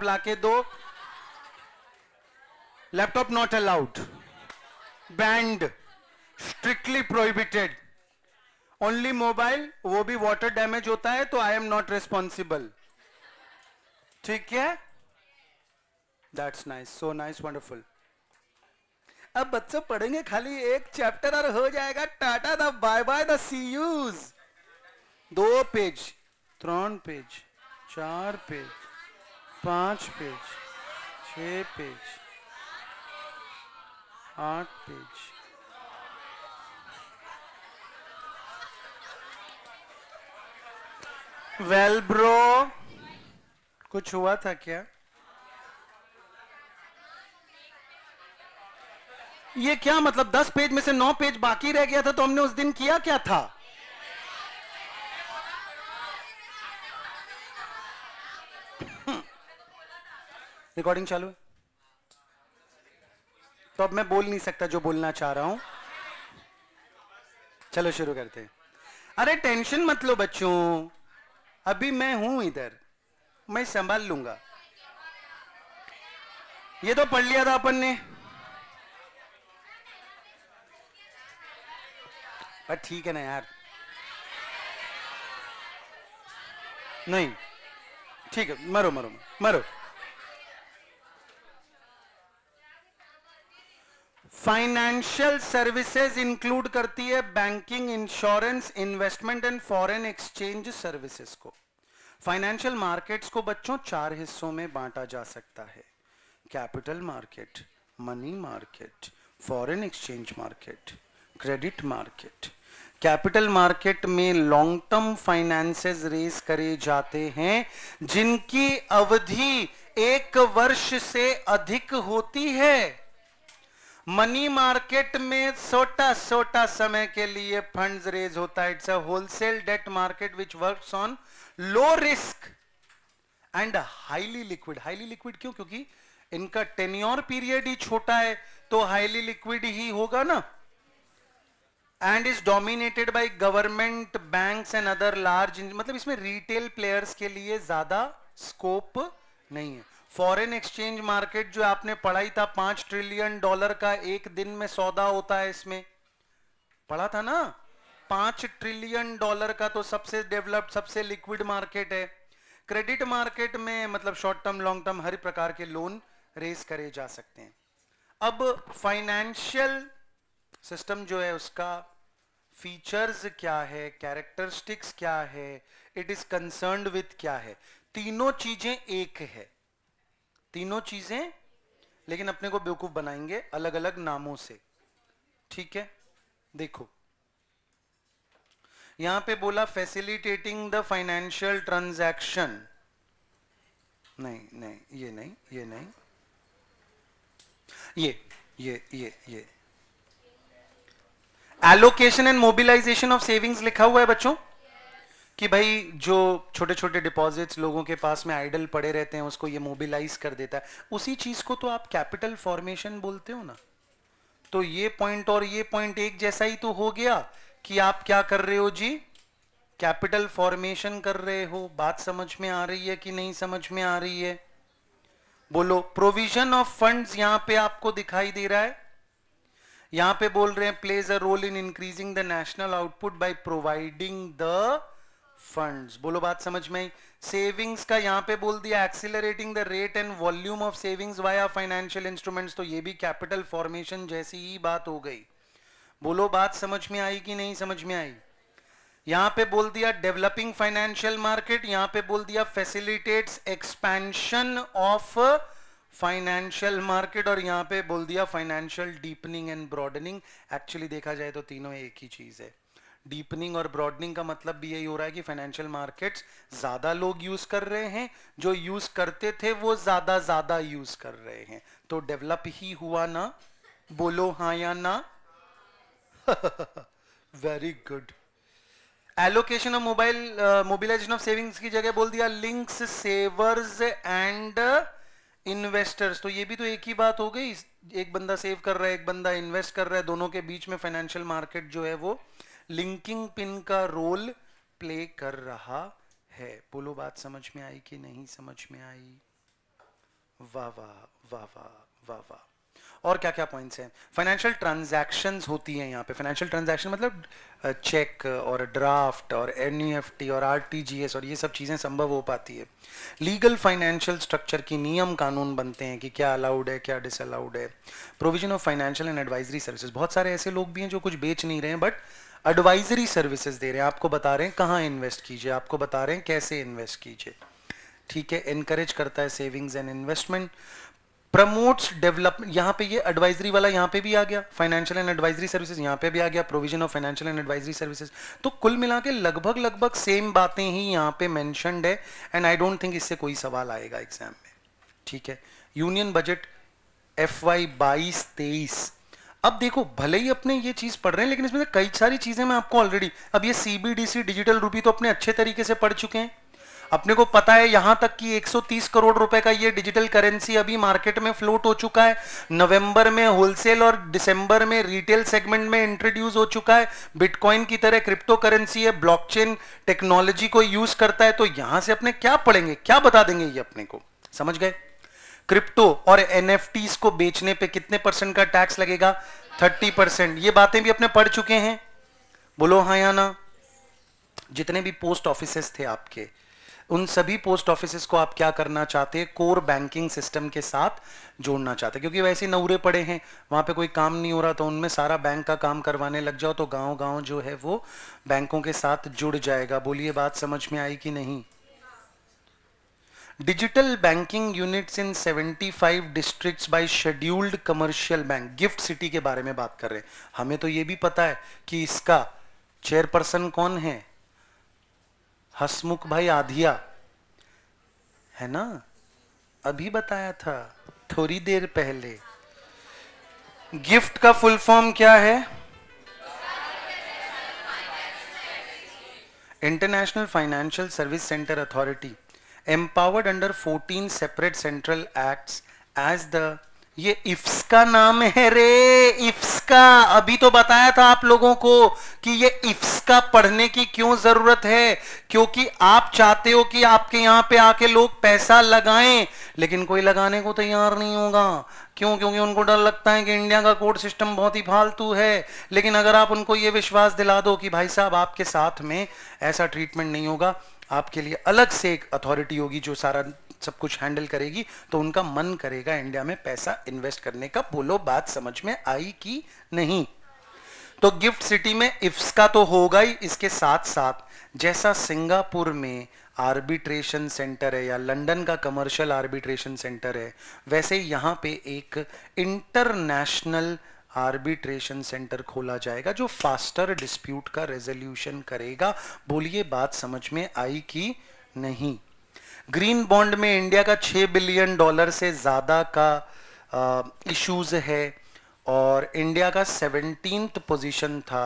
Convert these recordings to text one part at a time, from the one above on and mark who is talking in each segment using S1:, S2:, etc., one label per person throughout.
S1: Laptop लाके दो, laptop not allowed, band, strictly prohibited, only mobile, वो भी वाटर डैमेज होता है तो आई एम नॉट रिस्पॉन्सिबल। ठीक है, that's nice, so nice, wonderful. अब बच्चों पढ़ेंगे खाली एक चैप्टर और हो जाएगा tata the bye bye the see use. 2 page, 3 page, 4 page, 5 page, 6 page, 8 page. Well bro, कुछ हुआ था क्या? ये क्या मतलब 10 पेज में से 9 पेज बाकी रह गया था तो हमने उस दिन किया क्या था? रिकॉर्डिंग चालू है तो अब मैं बोल नहीं सकता जो बोलना चाह रहा हूं। चलो शुरू करते हैं। अरे टेंशन मत लो बच्चों, अभी मैं हूं इधर, मैं संभाल लूंगा। ये तो पढ़ लिया था अपन ने, पर ठीक है ना यार, नहीं ठीक है, मरो मरो मरो। फाइनेंशियल सर्विसेज इंक्लूड करती है banking, insurance, investment and foreign exchange services को। फाइनेंशियल मार्केट्स को बच्चों 4 हिस्सों में बांटा जा सकता है: capital market, money market, foreign exchange market, credit market. Capital market में लॉन्ग टर्म फाइनेंसेस रेज करे जाते हैं जिनकी अवधि 1 वर्ष से अधिक होती है। मनी मार्केट में छोटा छोटा समय के लिए फंड्स रेज होता है। It's a wholesale debt market which works on low risk and highly liquid. Highly liquid क्यों? क्योंकि इनका टेन्योर पीरियड ही छोटा है तो हाईली लिक्विड ही होगा ना। And is dominated by government, banks and other large, मतलब इसमें रिटेल प्लेयर्स के लिए ज्यादा स्कोप नहीं है। फॉरेन एक्सचेंज मार्केट जो आपने पढ़ाई था, $5 ट्रिलियन का एक दिन में सौदा होता है, इसमें पढ़ा था ना, $5 ट्रिलियन का, तो सबसे डेवलप्ड, सबसे लिक्विड मार्केट है। क्रेडिट मार्केट में मतलब शॉर्ट टर्म, लॉन्ग टर्म हर प्रकार के लोन रेज करे जा सकते हैं। अब फाइनेंशियल सिस्टम जो है उसका फीचर्स क्या है, कैरेक्टरिस्टिक्स क्या है, इट इज कंसर्न्ड विथ क्या है, तीनों चीजें एक है, तीनों चीजें, लेकिन अपने को बेवकूफ बनाएंगे अलग अलग नामों से। ठीक है, देखो यहां पे बोला फैसिलिटेटिंग द फाइनेंशियल ट्रांजैक्शन, नहीं नहीं ये नहीं, ये नहीं, ये allocation and mobilisation of savings लिखा हुआ है बच्चों, कि भाई जो छोटे छोटे डिपॉजिट्स लोगों के पास में आइडल पड़े रहते हैं उसको ये मोबिलाइज कर देता है। उसी चीज को तो आप कैपिटल फॉर्मेशन बोलते हो ना। तो ये पॉइंट और ये पॉइंट एक जैसा ही तो हो गया कि आप क्या कर रहे हो जी, कैपिटल फॉर्मेशन कर रहे हो। बात समझ में आ रही है कि नहीं समझ में आ रही है? बोलो। प्रोविजन ऑफ फंड्स यहां पे आपको दिखाई दे रहा है, यहां पे बोल रहे हैं plays a role in increasing the national output by providing the funds. बोलो बात समझ में आई? सेविंग्स का यहां पे बोल दिया accelerating the rate and volume of savings via financial instruments, तो ये भी कैपिटल फॉर्मेशन जैसी ही बात हो गई। बोलो बात समझ में आई कि नहीं समझ में आई? यहां पे बोल दिया डेवलपिंग फाइनेंशियल मार्केट, यहां पे बोल दिया facilitates expansion of financial market, और यहां पे बोल दिया financial deepening and broadening. Actually देखा जाए तो तीनों एक ही चीज है। डीपनिंग और ब्रॉडनिंग का मतलब भी यही हो रहा है कि फाइनेंशियल मार्केट्स ज्यादा लोग यूज कर रहे हैं, जो यूज करते थे वो ज्यादा यूज कर रहे हैं, तो डेवलप ही हुआ ना। बोलो हाँ या ना। Very good. Allocation of mobilisation of savings की जगह बोल दिया लिंक्स सेवर्स एंड इन्वेस्टर्स, तो ये भी तो एक ही बात हो गई। एक बंदा सेव कर रहा है, एक बंदा इन्वेस्ट कर रहा है, दोनों के बीच में फाइनेंशियल मार्केट जो है वो लिंकिंग पिन का रोल प्ले कर रहा है। बोलो बात समझ में आई कि नहीं समझ में आई? वाह वाह वाह वाह वाह वाह। और क्या क्या पॉइंट्स हैं? फाइनेंशियल ट्रांजैक्शंस होती हैं यहाँ पे। फाइनेंशियल ट्रांजैक्शन मतलब चेक और ड्राफ्ट और एनईएफटी और आरटीजीएस और ये सब चीज़ें संभव हो पाती है। लीगल फाइनेंशियल स्ट्रक्चर की नियम कानून बनते हैं कि क्या अलाउड है क्या डिसअलाउड है। Provision of financial and advisory services, बहुत सारे ऐसे लोग भी हैं जो कुछ बेच नहीं रहे हैं बट एडवाइजरी सर्विसेज दे रहे हैं, आपको बता रहे हैं कहाँ इन्वेस्ट कीजिए, आपको बता रहे हैं कैसे इन्वेस्ट कीजिए। ठीक है, इनकरेज करता है savings and investment, promotes development. यहाँ पे ये एडवाइजरी वाला यहाँ पे भी आ गया, फाइनेंशियल एंड एडवाइजरी सर्विसेज यहाँ पे भी आ गया, provision of financial and advisory services. तो कुल मिला के लगभग लगभग सेम बातें ही यहाँ पे मेंशन्ड है एंड आई डोंट थिंक इससे कोई सवाल आएगा एग्जाम में। ठीक है, यूनियन बजट FY 22-23। अब देखो भले ही अपने ये चीज पढ़ रहे हैं लेकिन इसमें कई सारी चीजें मैं आपको ऑलरेडी, अब ये CBDC डिजिटल रूपी तो अपने अच्छे तरीके से पढ़ चुके हैं। अपने को पता है यहां तक कि 130 करोड़ रुपए का ये डिजिटल करेंसी अभी मार्केट में फ्लोट हो चुका है। नवंबर में होलसेल और दिसंबर में रिटेल सेगमेंट में इंट्रोड्यूस हो चुका है। बिटकॉइन की तरह क्रिप्टो करेंसी है, ब्लॉकचेन टेक्नोलॉजी को यूज करता है। तो यहां से अपने क्या पढ़ेंगे, क्या बता देंगे ये अपने को, समझ गए? क्रिप्टो और NFTs को बेचने पे कितने % का टैक्स लगेगा? 30%। ये बातें भी अपने पढ़ चुके हैं, बोलो हाँ या ना। जितने भी पोस्ट ऑफिसेस थे आपके, उन सभी पोस्ट ऑफिसेस को आप क्या करना चाहते हैं? कोर बैंकिंग सिस्टम के साथ जोड़ना चाहते हैं, क्योंकि वैसे नौरे पड़े हैं, वहां पे कोई काम नहीं हो रहा, तो उनमें सारा बैंक का काम करवाने लग जाओ तो गांव गांव जो है वो बैंकों के साथ जुड़ जाएगा। बोलिए बात समझ में आई कि नहीं? Digital banking units in 75 districts by scheduled commercial bank. Gift city के बारे में बात कर रहे हैं। हमें तो ये भी पता है कि इसका चेयरपर्सन कौन है, हसमुख भाई आधिया, है ना? अभी बताया था थोड़ी देर पहले। गिफ्ट का फुल फॉर्म क्या है? International financial service centre authority, empowered under 14 separate central acts as the, ये इफ्स का नाम है रे, इफ्स का। अभी तो बताया था आप लोगों को कि ये इफ्स का पढ़ने की क्यों जरूरत है, क्योंकि आप चाहते हो कि आपके यहां पे आके लोग पैसा लगाएं, लेकिन कोई लगाने को तैयार नहीं होगा। क्यों? क्योंकि उनको डर लगता है कि इंडिया का कोर्ट सिस्टम बहुत ही फालतू है। लेकिन अगर आप उनको ये विश्वास दिला दो कि भाई साहब आपके साथ में ऐसा ट्रीटमेंट नहीं होगा, आपके लिए अलग से एक अथॉरिटी होगी जो सारा सब कुछ हैंडल करेगी, तो उनका मन करेगा इंडिया में पैसा इन्वेस्ट करने का। बोलो बात समझ में आई कि नहीं? तो गिफ्ट सिटी में इफ्स का तो होगा ही, इसके साथ साथ जैसा सिंगापुर में आर्बिट्रेशन सेंटर है या लंदन का कमर्शियल आर्बिट्रेशन सेंटर है, वैसे यहां पे एक इंटरनेशनल आर्बिट्रेशन सेंटर खोला जाएगा जो फास्टर डिस्प्यूट का रेजोल्यूशन करेगा। बोलिए बात समझ में आई कि नहीं? ग्रीन बॉन्ड में इंडिया का $6 बिलियन से ज्यादा का इश्यूज है और इंडिया का 17th पोजीशन था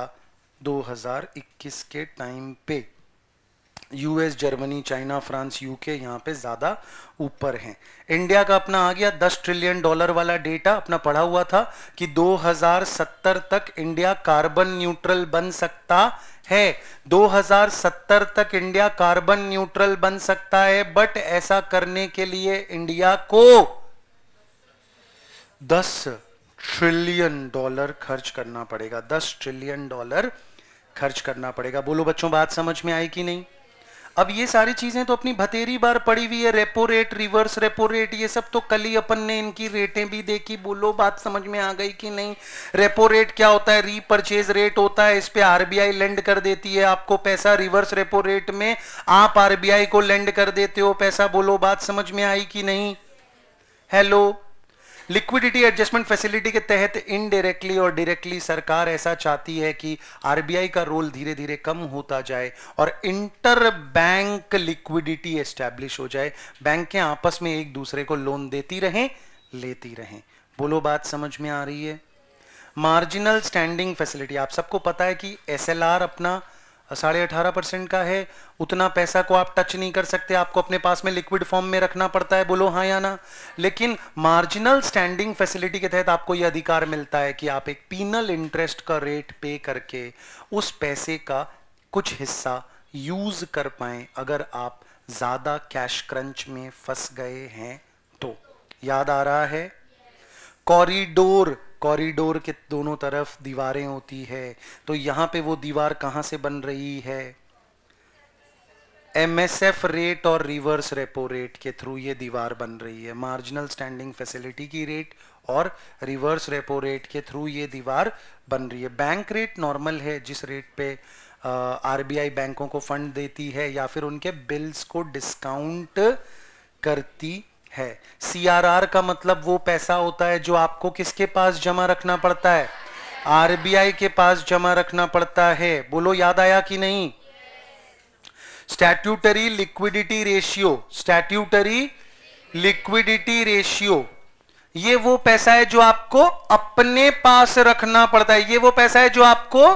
S1: 2021 के टाइम पे। US, Germany, China, France, UK यहाँ पे ज्यादा ऊपर हैं। इंडिया का अपना आ गया $10 ट्रिलियन वाला डेटा, अपना पढ़ा हुआ था कि 2070 तक इंडिया कार्बन न्यूट्रल बन सकता है। 2070 तक इंडिया कार्बन न्यूट्रल बन सकता है, बट ऐसा करने के लिए इंडिया को $10 ट्रिलियन खर्च करना पड़ेगा। $10 ट्रिलियन खर्च करना पड़ेगा। बोलो बच्चों बात समझ में आई कि नहीं? अब ये सारी चीजें तो अपनी भतेरी बार पड़ी हुई है, repo rate, reverse repo rate, ये सब तो कल ही अपन ने इनकी रेटें भी देखी। बोलो बात समझ में आ गई कि नहीं? रेपो रेट क्या होता है? रीपर्चेज रेट होता है, इस पे RBI लेंड कर देती है आपको पैसा। रिवर्स रेपो रेट में आप RBI को लेंड कर देते हो पैसा। बोलो बात समझ में आई कि नहीं? हेलो। लिक्विडिटी एडजस्टमेंट फैसिलिटी के तहत इनडायरेक्टली और डायरेक्टली सरकार ऐसा चाहती है कि RBI का रोल धीरे धीरे कम होता जाए और इंटर बैंक लिक्विडिटी एस्टैब्लिश हो जाए। बैंकें आपस में एक दूसरे को लोन देती रहें, लेती रहें। बोलो बात समझ में आ रही है? मार्जिनल स्टैंडिंग फैसिलिटी, आप सबको पता है कि SLR अपना 18.5% का है। उतना पैसा को आप टच नहीं कर सकते, आपको अपने पास में लिक्विड फॉर्म में रखना पड़ता है। बोलो हाँ या ना? लेकिन मार्जिनल स्टैंडिंग फैसिलिटी के तहत आपको यह अधिकार मिलता है कि आप एक पीनल इंटरेस्ट का रेट पे करके उस पैसे का कुछ हिस्सा यूज कर पाएं अगर आप ज्यादा कैश क्रंच में फंस गए हैं तो। याद आ रहा है? कॉरिडोर, कॉरिडोर के दोनों तरफ दीवारें होती है, तो यहां पे वो दीवार कहां से बन रही है? एमएसएफ रेट और रिवर्स रेपो रेट के थ्रू ये दीवार बन रही है। मार्जिनल स्टैंडिंग फैसिलिटी की रेट और रिवर्स रेपो रेट के थ्रू ये दीवार बन रही है। बैंक रेट नॉर्मल है, जिस रेट पे आरबीआई बैंकों को फंड देती है या फिर उनके बिल्स को डिस्काउंट करती है। सीआरआर का मतलब वो पैसा होता है जो आपको किसके पास जमा रखना पड़ता है? आरबीआई के पास जमा रखना पड़ता है। बोलो, याद आया कि नहीं? Statutory liquidity ratio, statutory liquidity ratio, ये वो पैसा है जो आपको अपने पास रखना पड़ता है। ये वो पैसा है जो आपको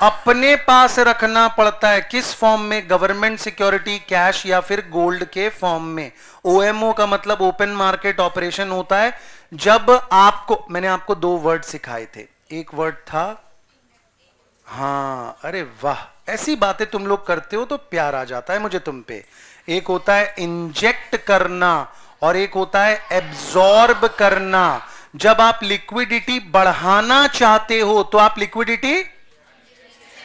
S1: अपने पास रखना पड़ता है। किस फॉर्म में? गवर्नमेंट सिक्योरिटी, कैश या फिर गोल्ड के फॉर्म में। ओएमओ का मतलब ओपन मार्केट ऑपरेशन होता है। जब आपको, मैंने आपको दो वर्ड सिखाए थे, एक वर्ड था, हाँ, अरे वाह, ऐसी बातें तुम लोग करते हो तो प्यार आ जाता है मुझे तुम पे। एक होता है इंजेक्ट करना और एक होता है एब्जॉर्ब करना। जब आप लिक्विडिटी बढ़ाना चाहते हो तो आप लिक्विडिटी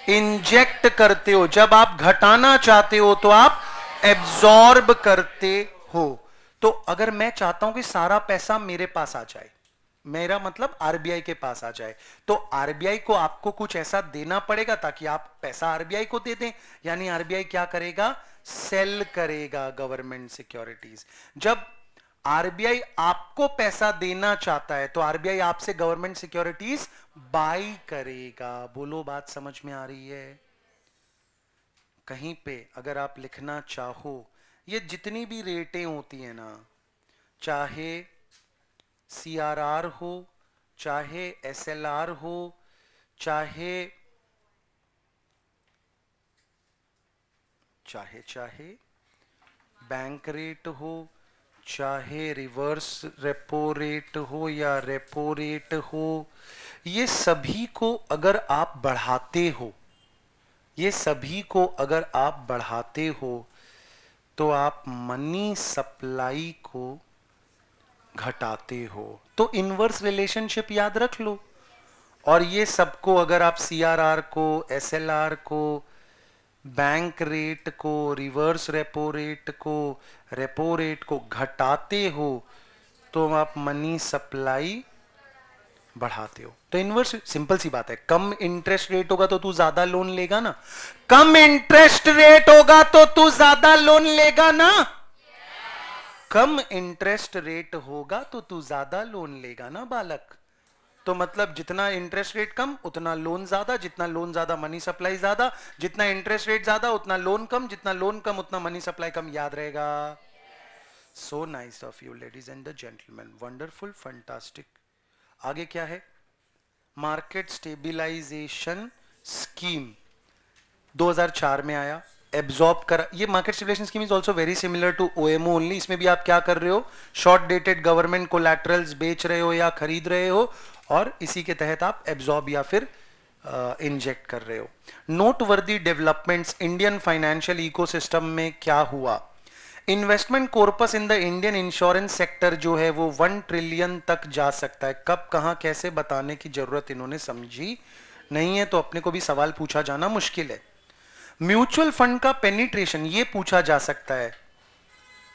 S1: इंजेक्ट करते हो, जब आप घटाना चाहते हो तो आप एब्जॉर्ब करते हो। तो अगर मैं चाहता हूं कि सारा पैसा मेरे पास आ जाए, मेरा मतलब आरबीआई के पास आ जाए, तो आरबीआई को आपको कुछ ऐसा देना पड़ेगा ताकि आप पैसा आरबीआई को दे दें। यानी आरबीआई क्या करेगा? सेल करेगा गवर्नमेंट सिक्योरिटीज। जब आरबीआई आपको पैसा देना चाहता है तो आरबीआई आपसे गवर्नमेंट सिक्योरिटीज बाई करेगा। बोलो, बात समझ में आ रही है? कहीं पे अगर आप लिखना चाहो, ये जितनी भी रेटें होती है ना, चाहे सीआरआर हो, चाहे एसएलआर हो, चाहे बैंक रेट हो, चाहे रिवर्स रेपो रेट हो या रेपो रेट हो, ये सभी को अगर आप बढ़ाते हो, ये सभी को अगर आप बढ़ाते हो तो आप मनी सप्लाई को घटाते हो। तो इनवर्स रिलेशनशिप याद रख लो। और ये सबको अगर आप सीआरआर को, एसएलआर को, बैंक रेट को, रिवर्स रेपो रेट को घटाते हो तो आप मनी सप्लाई बढ़ाते हो। तो इनवर्स सिंपल सी बात है, कम इंटरेस्ट रेट होगा तो तू ज्यादा लोन लेगा ना। कम इंटरेस्ट रेट होगा तो तू ज्यादा लोन लेगा ना। कम इंटरेस्ट रेट होगा तो तू ज्यादा लोन लेगा ना बालक। तो मतलब जितना इंटरेस्ट रेट कम उतना लोन ज्यादा, जितना लोन ज्यादा मनी सप्लाई ज्यादा, जितना इंटरेस्ट रेट ज्यादा उतना लोन कम, जितना लोन कम उतना मनी सप्लाई कम। याद रहेगा? So nice of you ladies and the gentleman, wonderful, fantastic. आगे क्या है? मार्केट स्टेबिलाईजेशन स्कीम 2004 में आया, एब्जॉर्ब कर। ये market stabilisation scheme is also very similar to OMO only. इसमें भी आप क्या कर रहे हो? शॉर्ट डेटेड गवर्नमेंट कोलैटरल्स बेच रहे हो या खरीद रहे हो और इसी के तहत आप एब्जॉर्ब या फिर इंजेक्ट कर रहे हो। Noteworthy developments Indian financial ecosystem में क्या हुआ? Investment corpus in the Indian insurance sector जो है वो 1 ट्रिलियन तक जा सकता है। कब, कहां, कैसे बताने की जरूरत इन्होंने समझी नहीं है, तो अपने को भी सवाल पूछा जाना मुश्किल है। म्यूचुअल फंड का पेनिट्रेशन, ये पूछा जा सकता है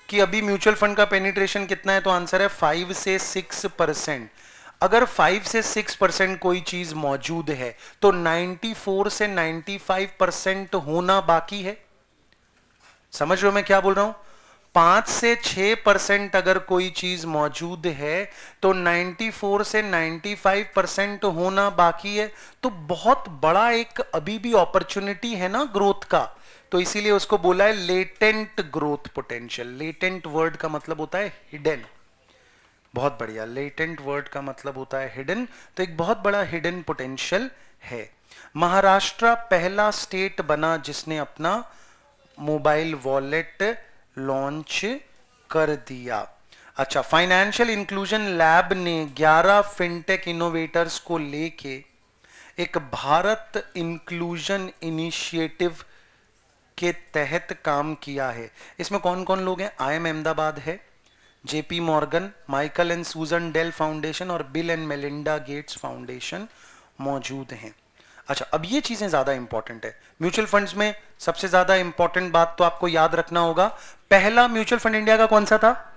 S1: कि अभी म्यूचुअल फंड का पेनिट्रेशन कितना है, तो आंसर है 5 से 6%। अगर 5 से 6% कोई चीज मौजूद है तो 94 से 95% होना बाकी है। समझ रहे हो मैं क्या बोल रहा हूं? 5 से 6% अगर कोई चीज मौजूद है तो 94 से 95% होना बाकी है। तो बहुत बड़ा एक अभी भी अपॉर्चुनिटी है ना ग्रोथ का, तो इसीलिए उसको बोला है latent growth potential. Latent word का मतलब होता है हिडन। बहुत बढ़िया, लेटेंट वर्ड का मतलब होता है हिडन, तो एक बहुत बड़ा हिडन पोटेंशियल है। महाराष्ट्र पहला स्टेट बना जिसने अपना मोबाइल वॉलेट लॉन्च कर दिया। अच्छा, फाइनेंशियल इंक्लूजन लैब ने 11 फिनटेक इनोवेटर्स को लेके एक भारत इंक्लूजन इनिशिएटिव के तहत काम किया है। इसमें कौन कौन लोग हैं? आईएम अहमदाबाद है, जेपी मॉर्गन, माइकल एंड सूजन डेल फाउंडेशन और bill and Melinda Gates foundation मौजूद हैं। अच्छा, अब ये चीजें ज्यादा इंपॉर्टेंट है। म्यूचुअल फंड्स में सबसे ज्यादा इंपॉर्टेंट बात तो आपको याद रखना होगा, पहला म्यूचुअल फंड इंडिया का कौन सा था?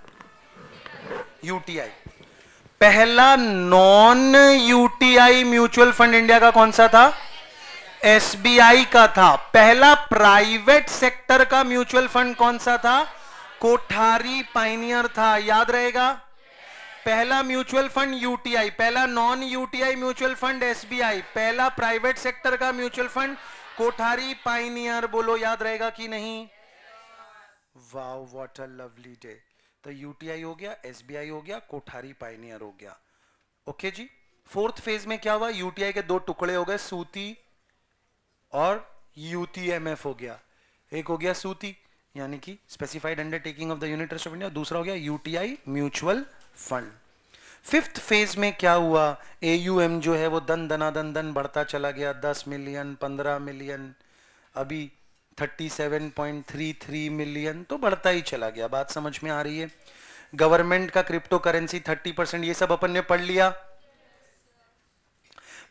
S1: यूटीआई। पहला non UTI mutual fund India का कौन सा था? एसबीआई का था। पहला प्राइवेट सेक्टर का म्यूचुअल फंड कौन सा था? कोठारी पाइनियर था, याद रहेगा। पहला म्यूचुअल फंड यूटीआई, पहला non UTI mutual fund SBI, पहला प्राइवेट सेक्टर का म्यूचुअल फंड कोठारी पाइनियर। बोलो याद रहेगा कि नहीं? Wow, what a lovely day. तो यूटीआई हो गया, एसबीआई हो गया, कोठारी पाइनियर हो गया। ओके जी। फोर्थ फेज में क्या हुआ? यूटीआई के दो टुकड़े हो गए, सूती और यूटीएमएफ हो गया। एक हो गया सूती यानी कि specified undertaking of the unit trust of India, दूसरा हो गया UTI mutual fund. Fifth phase में क्या हुआ? एयूएम जो है वो दन बढ़ता चला गया, 10 मिलियन, 15 मिलियन, अभी 37.33 मिलियन, तो बढ़ता ही चला गया। बात समझ में आ रही है? गवर्नमेंट का क्रिप्टो करेंसी 30%, ये सब अपन ने पढ़ लिया।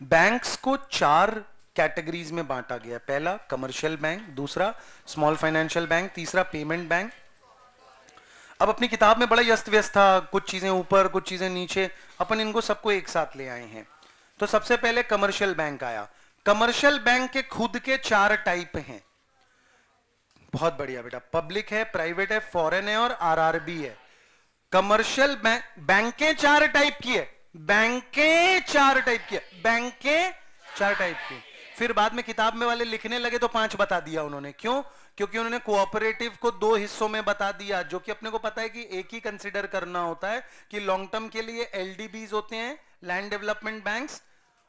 S1: बैंक्स को 4 कैटेगरीज में बांटा गया। पहला कमर्शियल बैंक, दूसरा स्मॉल फाइनेंशियल बैंक, तीसरा पेमेंट बैंक। अब अपनी किताब में बड़ा ही अस्त व्यस्त था, कुछ चीजें ऊपर कुछ चीजें नीचे, अपन इनको सबको एक साथ ले आए हैं। तो सबसे पहले कमर्शियल बैंक आया। कमर्शियल बैंक के खुद के 4 टाइप हैं। बहुत बढ़िया बेटा, पब्लिक है, प्राइवेट है, फॉरेन है और आरआरबी है। कमर्शियल बैंकें 4 टाइप की है, बैंकें 4 टाइप की है, बैंकें 4 टाइप की। फिर बाद में किताब में वाले लिखने लगे तो 5 बता दिया उन्होंने। क्यों? क्योंकि उन्होंने कोऑपरेटिव को 2 हिस्सों में बता दिया, जो कि अपने को पता है कि एक ही कंसीडर करना होता है कि लॉन्ग टर्म के लिए एलडीबीज होते हैं, लैंड डेवलपमेंट बैंक्स,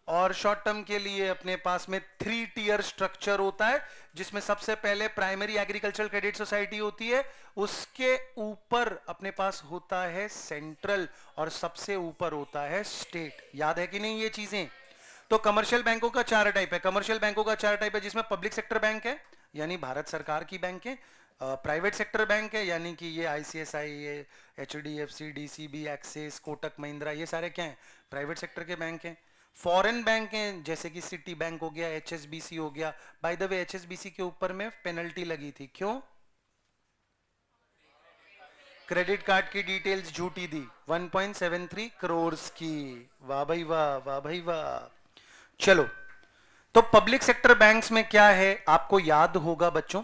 S1: और शॉर्ट टर्म के लिए अपने पास में 3 टियर स्ट्रक्चर होता है, जिसमें सबसे पहले प्राइमरी एग्रीकल्चरल क्रेडिट सोसाइटी होती है, उसके ऊपर अपने पास होता है सेंट्रल और सबसे ऊपर होता है स्टेट। याद है कि नहीं ये चीजें? तो कमर्शियल बैंकों का 4 टाइप है। कमर्शियल बैंकों का 4 टाइप है, जिसमें पब्लिक सेक्टर बैंक है यानी भारत सरकार की बैंक है, प्राइवेट सेक्टर बैंक है यानी कि ये आईसीआईसीआई, ये HDFC, DCB, axis, Kotak Mahindra, ये सारे क्या हैं? प्राइवेट सेक्टर के बैंक हैं। फॉरेन बैंक हैं जैसे कि सिटी बैंक हो गया, एचएसबीसी हो गया। बाय द वे एचएसबीसी के ऊपर में पेनल्टी लगी थी, क्यों? क्रेडिट कार्ड की डिटेल्स झूठी दी, 1.73 करोड़ की। वाह भाई वाह, वाह भाई वाह। चलो, तो पब्लिक सेक्टर बैंक्स में क्या है? आपको याद होगा बच्चों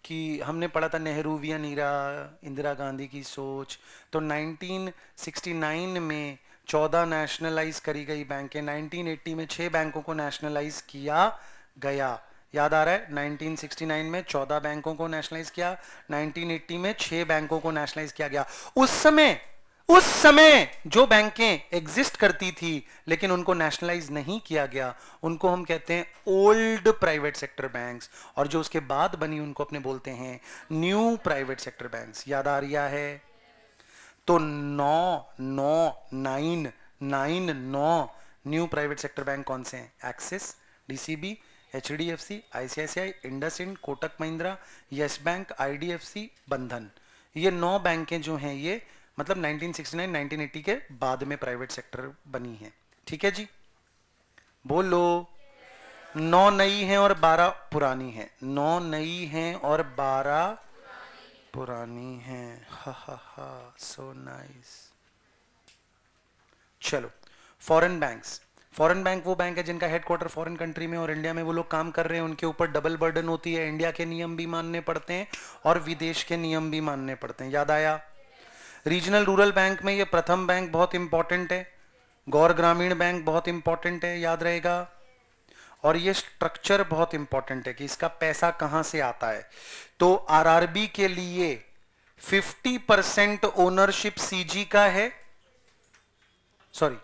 S1: कि हमने पढ़ा था नेहरूवियन ईरा, इंदिरा गांधी की सोच। तो 1969 में 14 नेशनलाइज करी गई बैंकें, 1980 में 6 बैंकों को नेशनलाइज किया गया। याद आ रहा है? 1969 में 14 बैंकों को नेशनलाइज किया, 1980 में 6 बैंकों को नेशनलाइज किया गया। उस समय जो बैंकें एग्जिस्ट करती थी लेकिन उनको नेशनलाइज नहीं किया गया, उनको हम कहते हैं ओल्ड प्राइवेट सेक्टर बैंक्स, और जो उसके बाद बनी उनको अपने बोलते हैं न्यू प्राइवेट सेक्टर बैंक्स। याद आ रहा है? तो 9 न्यू प्राइवेट सेक्टर बैंक कौन से हैं? Axis, DCB, HDFC, ICICI, IndusInd, Kotak Mahindra, yes bank, IDFC, बंधन। ये 9 बैंकें जो हैं ये मतलब 1969 1980 के बाद में प्राइवेट सेक्टर बनी है। ठीक है जी, बोलो। 9 नई हैं और 12 पुरानी हैं। 9 नई हैं और 12 पुरानी हैं। हा हा हा, सो नाइस। चलो, फॉरेन बैंक्स। फॉरेन बैंक वो बैंक है जिनका हेडक्वार्टर फॉरेन कंट्री में और इंडिया में वो लोग काम कर रहे हैं, उनके ऊपर डबल बर्डन होती है, इंडिया के नियम भी मानने पड़ते हैं और विदेश के नियम भी मानने पड़ते हैं। याद आया? रीजनल रूरल बैंक में ये प्रथम बैंक बहुत इंपॉर्टेंट है, गौर ग्रामीण बैंक बहुत इंपॉर्टेंट है, याद रहेगा। और ये स्ट्रक्चर बहुत इंपॉर्टेंट है कि इसका पैसा कहां से आता है। तो आरआरबी के लिए 50% ओनरशिप सीजी का है, सॉरी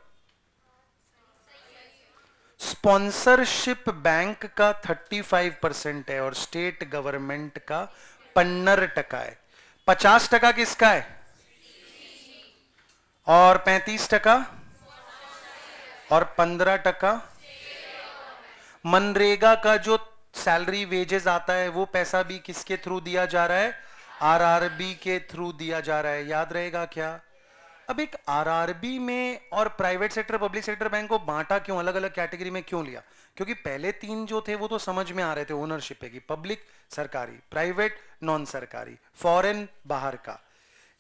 S1: स्पॉन्सरशिप बैंक का 35% है और स्टेट गवर्नमेंट का 15% है। 50% किसका है और 35% और 15%। मनरेगा का जो सैलरी वेजेस आता है वो पैसा भी किसके थ्रू दिया जा रहा है? आरआरबी के थ्रू दिया जा रहा है। याद रहेगा क्या? अब एक आरआरबी में और private sector public sector bank को बांटा क्यों, अलग अलग कैटेगरी में क्यों लिया? क्योंकि पहले तीन जो थे वो तो समझ में आ रहे थे, ओनरशिप है कि पब्लिक सरकारी, प्राइवेट नॉन सरकारी, फॉरेन बाहर का।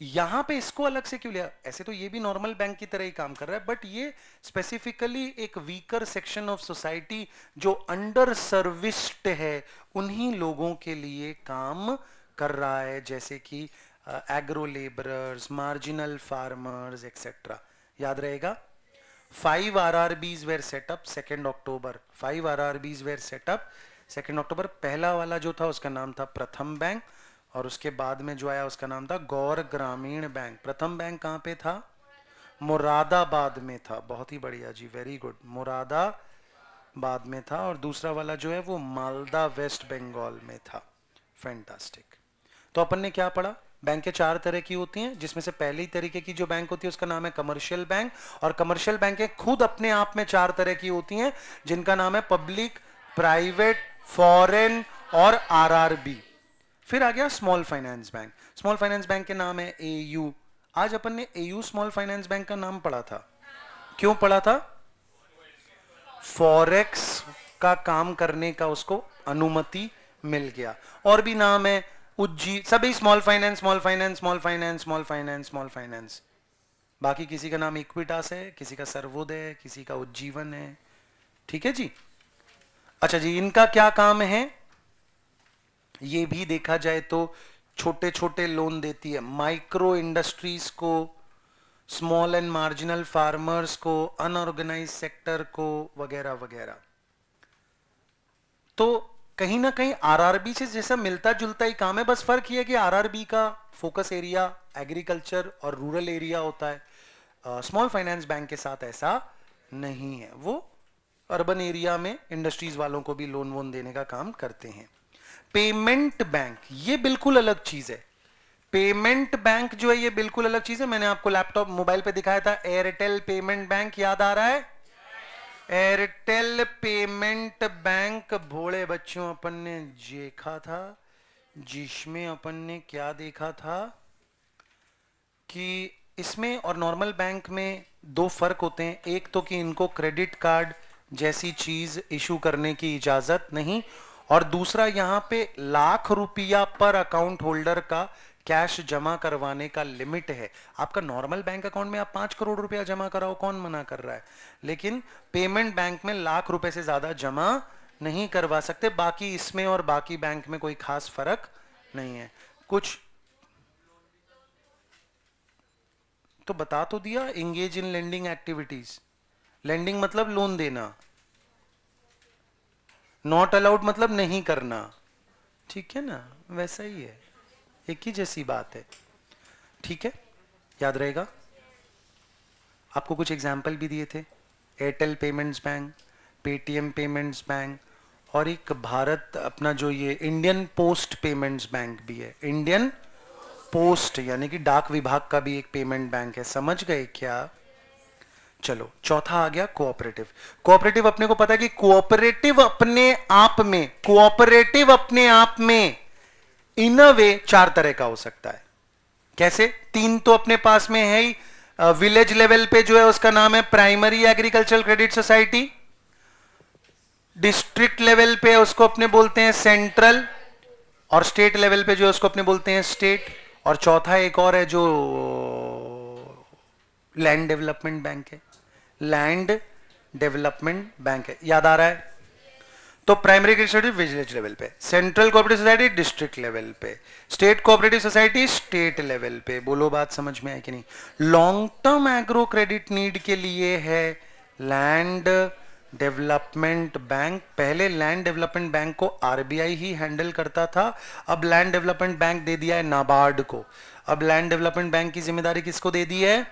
S1: यहां पे इसको अलग से क्यों लिया? ऐसे तो ये भी नॉर्मल बैंक की तरह ही काम कर रहा है, बट ये स्पेसिफिकली एक वीकर सेक्शन ऑफ सोसाइटी जो अंडर सर्विस्ड है उन्हीं लोगों के लिए काम कर रहा है, जैसे कि agro labourers, marginal farmers etcetera. याद रहेगा? 5 RRBs were set up 2 October. 5 RRBs were set up 2 अक्टूबर। पहला वाला जो था उसका नाम था प्रथम बैंक, और उसके बाद में जो आया उसका नाम था गौर ग्रामीण बैंक। प्रथम बैंक कहाँ पे था? मुरादाबाद में था। बहुत ही बढ़िया जी, वेरी गुड, मुरादाबाद में था। और दूसरा वाला जो है वो मालदा वेस्ट बंगाल में था। फैंटास्टिक। तो अपन ने क्या पढ़ा? बैंकें 4 तरह की होती हैं, जिसमें से पहली तरीके की जो बैंक होती है उसका नाम है कमर्शियल बैंक, और कमर्शियल बैंकें खुद अपने आप में 4 तरह की होती हैं, जिनका नाम है पब्लिक, प्राइवेट, फॉरेन और आरआरबी। फिर आ गया small finance bank. Small finance bank के नाम है एयू। आज अपन ने एयू स्मॉल फाइनेंस बैंक का नाम पढ़ा था। क्यों पढ़ा था? फॉरेक्स का काम करने का उसको अनुमति मिल गया। और भी नाम है उज्जी, सभी small finance, small finance, small finance, small finance, small finance. बाकी किसी का नाम इक्विटास है, किसी का सर्वोदय है, किसी का उज्जीवन है। ठीक है जी। अच्छा जी, इनका क्या काम है? ये भी देखा जाए तो छोटे छोटे लोन देती है माइक्रो इंडस्ट्रीज को, स्मॉल एंड मार्जिनल फार्मर्स को, अनऑर्गेनाइज सेक्टर को, वगैरह वगैरह। तो कहीं ना कहीं आरआरबी से जैसा मिलता जुलता ही काम है, बस फर्क ये है कि आरआरबी का फोकस एरिया एग्रीकल्चर और रूरल एरिया होता है। स्मॉल फाइनेंस बैंक के साथ ऐसा नहीं है, वो अर्बन एरिया में इंडस्ट्रीज वालों को भी लोन वोन देने का काम करते हैं। पेमेंट बैंक ये बिल्कुल अलग चीज है। पेमेंट बैंक जो है ये बिल्कुल अलग चीज है। मैंने आपको लैपटॉप मोबाइल पे दिखाया था एयरटेल पेमेंट बैंक, याद आ रहा है? एयरटेल पेमेंट बैंक भोले बच्चों अपन ने देखा था, जिसमें अपन ने क्या देखा था कि इसमें और नॉर्मल बैंक में 2 फर्क होते हैं। एक तो कि इनको क्रेडिट कार्ड जैसी चीज इशू करने की इजाजत नहीं, और दूसरा यहां पे ₹1,00,000 पर अकाउंट होल्डर का कैश जमा करवाने का लिमिट है। आपका नॉर्मल बैंक अकाउंट में आप 5 करोड़ रुपया जमा कराओ, कौन मना कर रहा है? लेकिन पेमेंट बैंक में ₹1,00,000 से ज्यादा जमा नहीं करवा सकते। बाकी इसमें और बाकी बैंक में कोई खास फर्क नहीं है। कुछ तो बता तो दिया, engage in lending activities. Lending मतलब लोन देना, नॉट अलाउड मतलब नहीं करना। ठीक है ना? वैसा ही है, एक ही जैसी बात है। ठीक है, याद रहेगा। आपको कुछ एग्जाम्पल भी दिए थे, Airtel payments bank, Paytm payments bank, और एक भारत अपना जो ये इंडियन पोस्ट पेमेंट्स बैंक भी है। इंडियन पोस्ट यानी कि डाक विभाग का भी एक पेमेंट बैंक है। समझ गए क्या? चलो, चौथा आ गया कोऑपरेटिव। कोऑपरेटिव अपने को पता है कि कोऑपरेटिव अपने आप में, कोऑपरेटिव अपने आप में इन अ वे 4 तरह का हो सकता है। कैसे? 3 तो अपने पास में है ही। विलेज लेवल पे जो है उसका नाम है primary agricultural credit society, district level पे उसको अपने बोलते हैं सेंट्रल, और स्टेट लेवल पे जो है उसको अपने बोलते हैं स्टेट। और चौथा एक और है जो लैंड डेवलपमेंट बैंक है, लैंड डेवलपमेंट बैंक है। याद आ रहा है? तो primary credit society village level पे, central cooperative society district level पे, state cooperative society state level पे। बोलो बात समझ में आई कि नहीं? Long term agro credit need के लिए है लैंड डेवलपमेंट बैंक। पहले लैंड डेवलपमेंट बैंक को आरबीआई ही हैंडल करता था, अब लैंड डेवलपमेंट बैंक दे दिया है नाबार्ड को। अब लैंड डेवलपमेंट बैंक की जिम्मेदारी किसको दे दी है?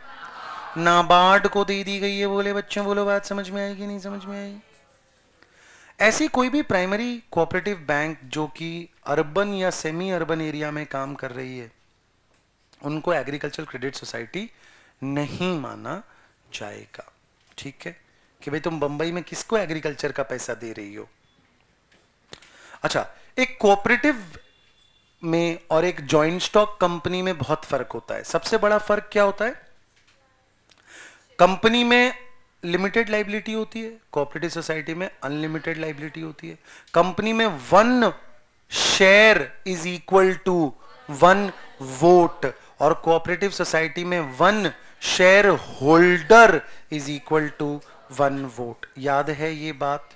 S1: नाबार्ड को दे दी गई है। बोले बच्चों, बोलो बात समझ में आई कि नहीं समझ में आई? ऐसी कोई भी प्राइमरी कोऑपरेटिव बैंक जो कि अर्बन या सेमी अर्बन एरिया में काम कर रही है, उनको एग्रीकल्चर क्रेडिट सोसाइटी नहीं माना जाएगा। ठीक है कि भाई तुम बंबई में किसको एग्रीकल्चर का पैसा दे रही हो? अच्छा, एक कोऑपरेटिव में और एक जॉइंट स्टॉक कंपनी में बहुत फर्क होता है। सबसे बड़ा फर्क क्या होता है? कंपनी में लिमिटेड लाइबिलिटी होती है, कोऑपरेटिव सोसाइटी में अनलिमिटेड लाइबिलिटी होती है। कंपनी में 1 share is equal to 1 vote और कोऑपरेटिव सोसाइटी में 1 share holder is equal to 1 vote. याद है ये बात?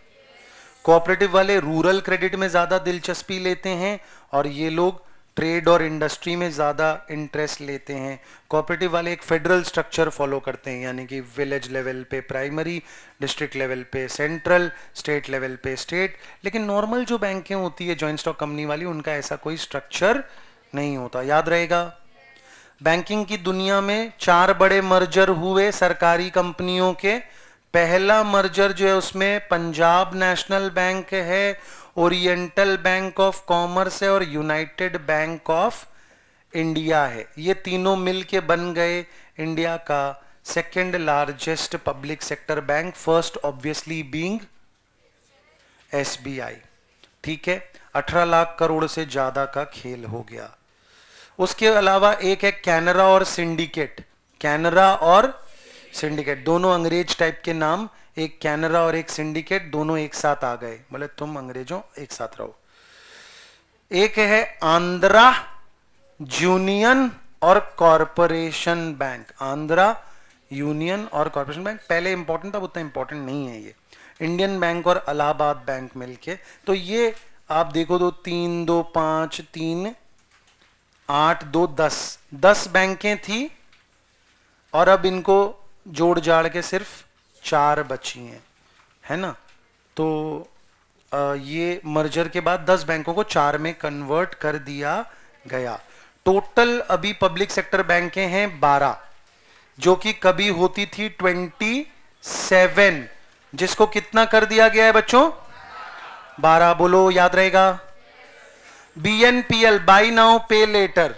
S1: कोऑपरेटिव वाले रूरल क्रेडिट में ज्यादा दिलचस्पी लेते हैं और ये लोग ट्रेड और इंडस्ट्री में ज्यादा इंटरेस्ट लेते हैं। कोऑपरेटिव वाले एक फेडरल स्ट्रक्चर फॉलो करते हैं, यानी कि विलेज लेवल पे प्राइमरी, डिस्ट्रिक्ट लेवल पे सेंट्रल, स्टेट लेवल पे स्टेट। लेकिन नॉर्मल जो बैंकें होती है जॉइंट स्टॉक कंपनी वाली, उनका ऐसा कोई स्ट्रक्चर नहीं होता। याद रहेगा? बैंकिंग की दुनिया में 4 बड़े मर्जर हुए सरकारी कंपनियों के। पहला मर्जर जो है उसमें पंजाब नेशनल बैंक है, ओरिएंटल बैंक ऑफ कॉमर्स है और यूनाइटेड बैंक ऑफ इंडिया है। ये तीनों मिलके बन गए इंडिया का second largest public sector bank, first obviously being SBI. ठीक है, 18 लाख करोड़ से ज्यादा का खेल हो गया। उसके अलावा एक है कैनरा और सिंडिकेट। कैनरा और सिंडिकेट दोनों अंग्रेज टाइप के नाम, एक कैनरा और एक सिंडिकेट, दोनों एक साथ आ गए, बोले तुम अंग्रेजों एक साथ रहो। एक है आंध्रा यूनियन और कॉरपोरेशन बैंक। आंध्रा यूनियन और कॉरपोरेशन बैंक पहले इंपॉर्टेंट था, उतना इंपॉर्टेंट नहीं है ये। इंडियन बैंक और इलाहाबाद बैंक मिलके, तो ये आप देखो तो 3 2 5 3 8 2 10 बैंकें थी और अब इनको जोड़ जाड़ के सिर्फ 4 बची हैं, है ना? तो ये मर्जर के बाद 10 बैंकों को 4 में कन्वर्ट कर दिया गया। टोटल अभी पब्लिक सेक्टर बैंकें हैं 12, जो कि कभी होती थी 27, जिसको कितना कर दिया गया है बच्चों? 12। बोलो, याद रहेगा? BNPL, बाय नाउ पे लेटर।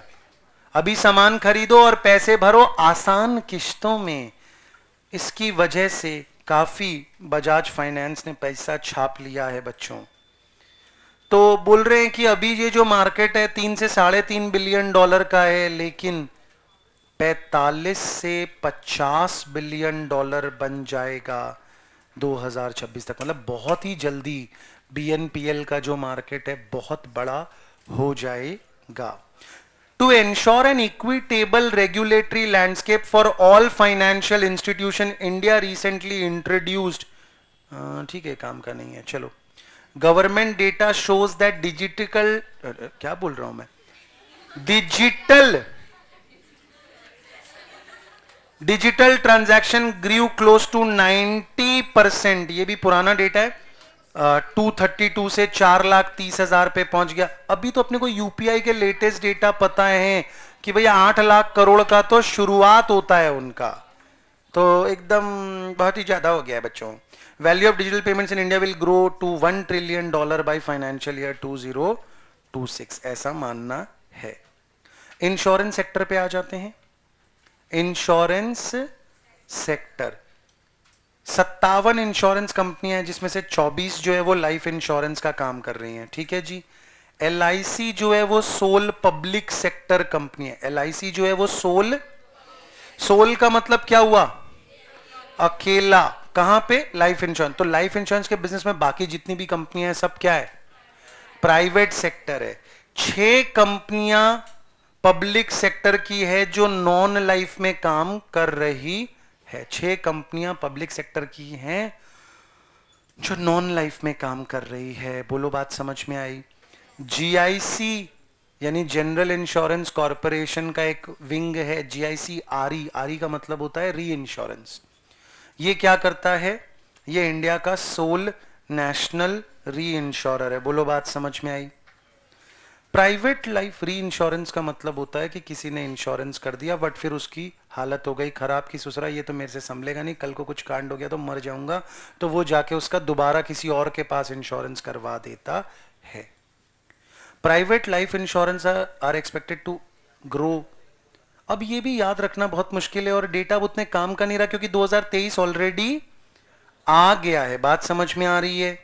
S1: अभी सामान खरीदो और पैसे भरो आसान किश्तों में। इसकी वजह से काफी बजाज फाइनेंस ने पैसा छाप लिया है बच्चों। तो बोल रहे हैं कि अभी ये जो मार्केट है 3 से $3.5 बिलियन का है, लेकिन 45 से 50 बिलियन बन जाएगा 2026 तक। मतलब बहुत ही जल्दी BNPL का जो मार्केट है बहुत बड़ा हो जाएगा। To ensure an equitable regulatory landscape for all financial institution, India recently introduced, ठीक है काम का नहीं है, चलो। Government data shows that क्या बोल रहा हूं मैं? Digital transaction grew close to 90%। ये भी पुराना डेटा है। 232 से 4,30,000 पे पहुंच गया। अभी तो अपने को यूपीआई के लेटेस्ट डेटा पता है कि भैया 8 लाख करोड़ का तो शुरुआत होता है उनका, तो एकदम बहुत ही ज्यादा हो गया है बच्चों। Value of digital payments in India will grow to $1 trillion by financial year 2026, ऐसा मानना है। इंश्योरेंस सेक्टर पे आ जाते हैं। इंश्योरेंस सेक्टर 57 इंश्योरेंस कंपनियां हैं, जिसमें से 24 जो है वो लाइफ इंश्योरेंस का काम कर रही हैं। ठीक है जी। LIC जो है वो सोल पब्लिक सेक्टर कंपनी है। LIC जो है वो सोल का मतलब क्या हुआ? अकेला। कहां पे? Life insurance. तो लाइफ इंश्योरेंस के बिजनेस में बाकी जितनी भी कंपनियां हैं सब क्या है? प्राइवेट सेक्टर है। 6 कंपनियां पब्लिक सेक्टर की है जो नॉन लाइफ में काम कर रही है। 6 कंपनियां पब्लिक सेक्टर की हैं जो नॉन लाइफ में काम कर रही है। बोलो, बात समझ में आई? GIC यानी जनरल इंश्योरेंस कॉरपोरेशन का एक विंग है, GIC RE का मतलब होता है री इंश्योरेंस। ये क्या करता है? ये इंडिया का सोल नेशनल री इंश्योरर है। बोलो, बात समझ में आई? प्राइवेट लाइफ री इंश्योरेंस का मतलब होता है कि किसी ने इंश्योरेंस कर दिया बट फिर उसकी हालत हो गई खराब की ससुरा, ये तो मेरे से संभलेगा नहीं, कल को कुछ कांड हो गया तो मर जाऊंगा, तो वो जाके उसका दोबारा किसी और के पास इंश्योरेंस करवा देता है। Private life insurance are expected to grow. अब ये भी याद रखना बहुत मुश्किल है और डेटा उतने काम का नहीं रहा, क्योंकि 2023 ऑलरेडी आ गया है। बात समझ में आ रही है?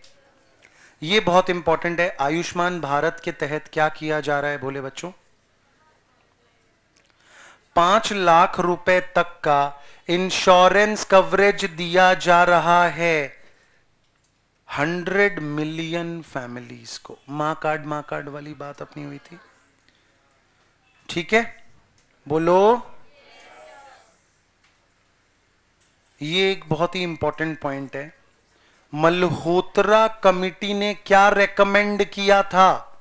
S1: ये बहुत इंपॉर्टेंट है। आयुष्मान भारत के तहत क्या किया जा रहा है? बोले बच्चों, 5 लाख रुपए तक का इंश्योरेंस कवरेज दिया जा रहा है 100 मिलियन फैमिलीज को। मां कार्ड वाली बात अपनी हुई थी, ठीक है, बोलो। ये एक बहुत ही इंपॉर्टेंट पॉइंट है। मल्होत्रा कमिटी ने क्या रेकमेंड किया था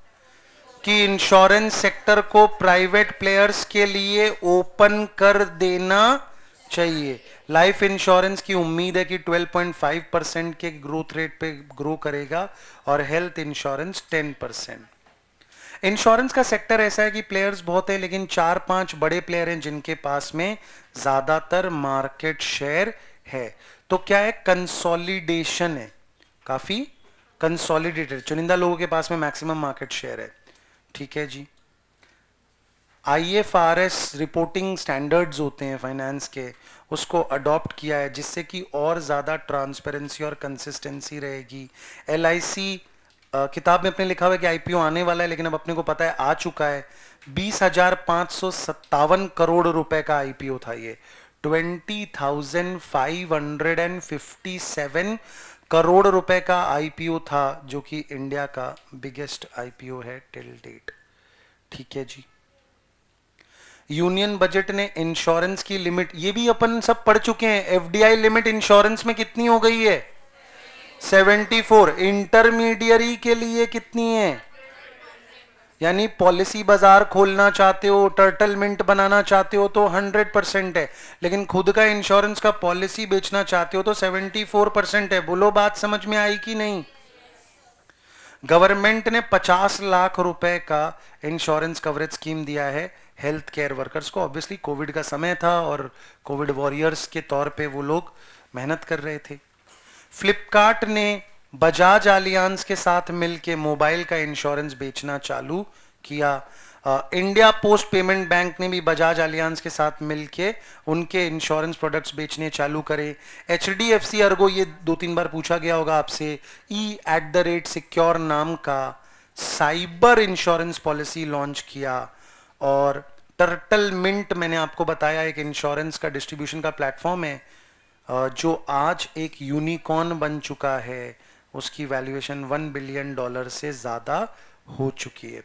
S1: कि इंश्योरेंस सेक्टर को प्राइवेट प्लेयर्स के लिए ओपन कर देना चाहिए। लाइफ इंश्योरेंस की उम्मीद है कि 12.5% के ग्रोथ रेट पे ग्रो करेगा और हेल्थ इंश्योरेंस 10%। इंश्योरेंस का सेक्टर ऐसा है कि प्लेयर्स बहुत है, लेकिन 4-5 बड़े प्लेयर हैं जिनके पास में ज्यादातर मार्केट शेयर है। तो क्या है, कंसोलिडेशन है, काफी कंसोलिडेटेड, चुनिंदा लोगों के पास में मैक्सिमम मार्केट शेयर है, ठीक है जी। IFRS रिपोर्टिंग स्टैंडर्ड्स होते हैं फाइनेंस के, उसको अडॉप्ट किया है जिससे कि और ज़्यादा ट्रांसपेरेंसी और कंसिस्टेंसी रहेगी। LIC किताब में अपने लिखा हुआ है कि IPO आने वाला है, लेकिन अब अपने को पता है आ चुका है। 20,557 करोड़ रुपए का IPO था ये। 20,557 करोड़ रुपए का IPO था, जो कि इंडिया का बिगेस्ट IPO है टिल डेट, ठीक है जी। यूनियन बजट ने इंश्योरेंस की लिमिट, ये भी अपन सब पढ़ चुके हैं, FDI लिमिट इंश्योरेंस में कितनी हो गई है 74। इंटरमीडियरी के लिए कितनी है, यानी पॉलिसी बाजार खोलना चाहते हो, टर्टल मिंट बनाना चाहते हो तो 100% है, लेकिन खुद का इंश्योरेंस का पॉलिसी बेचना चाहते हो तो 74% है। बोलो बात समझ में आई कि नहीं। गवर्नमेंट ने 50 लाख रुपए का इंश्योरेंस कवरेज स्कीम दिया है हेल्थ केयर वर्कर्स को। ऑब्वियसली कोविड का समय था और कोविड वॉरियर्स के तौर पे वो लोग मेहनत कर रहे थे। फ्लिपकार्ट ने बजाज अलियांस के साथ मिलकर मोबाइल का इंश्योरेंस बेचना चालू किया। इंडिया पोस्ट पेमेंट बैंक ने भी बजाज अलियांस के साथ मिलके उनके इंश्योरेंस प्रोडक्ट्स बेचने चालू करे। HDFC अर्गो, ये 2-3 बार पूछा गया होगा आपसे, E@Secure नाम का साइबर इंश्योरेंस पॉलिसी लॉन्च किया। और टर्टल मिंट मैंने आपको बताया एक इंश्योरेंस का डिस्ट्रीब्यूशन का प्लेटफॉर्म है जो आज एक यूनिकॉर्न बन चुका है, उसकी वैल्यूएशन $1 बिलियन से ज्यादा हो चुकी है।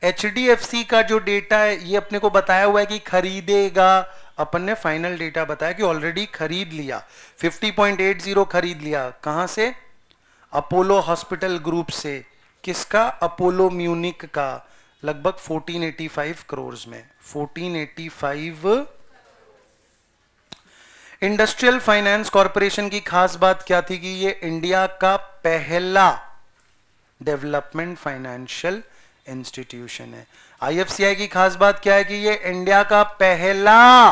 S1: HDFC का जो डेटा है ये अपने को बताया हुआ है कि खरीदेगा, अपन ने फाइनल डेटा बताया कि ऑलरेडी खरीद लिया, 50.80 खरीद लिया। कहां से, अपोलो हॉस्पिटल ग्रुप से। किसका, अपोलो म्यूनिक का, लगभग 1485 करोड़ में, 1485। इंडस्ट्रियल फाइनेंस कॉरपोरेशन की खास बात क्या थी कि ये इंडिया का पहला डेवलपमेंट फाइनेंशियल इंस्टीट्यूशन है। IFCI की खास बात क्या है कि ये इंडिया का पहला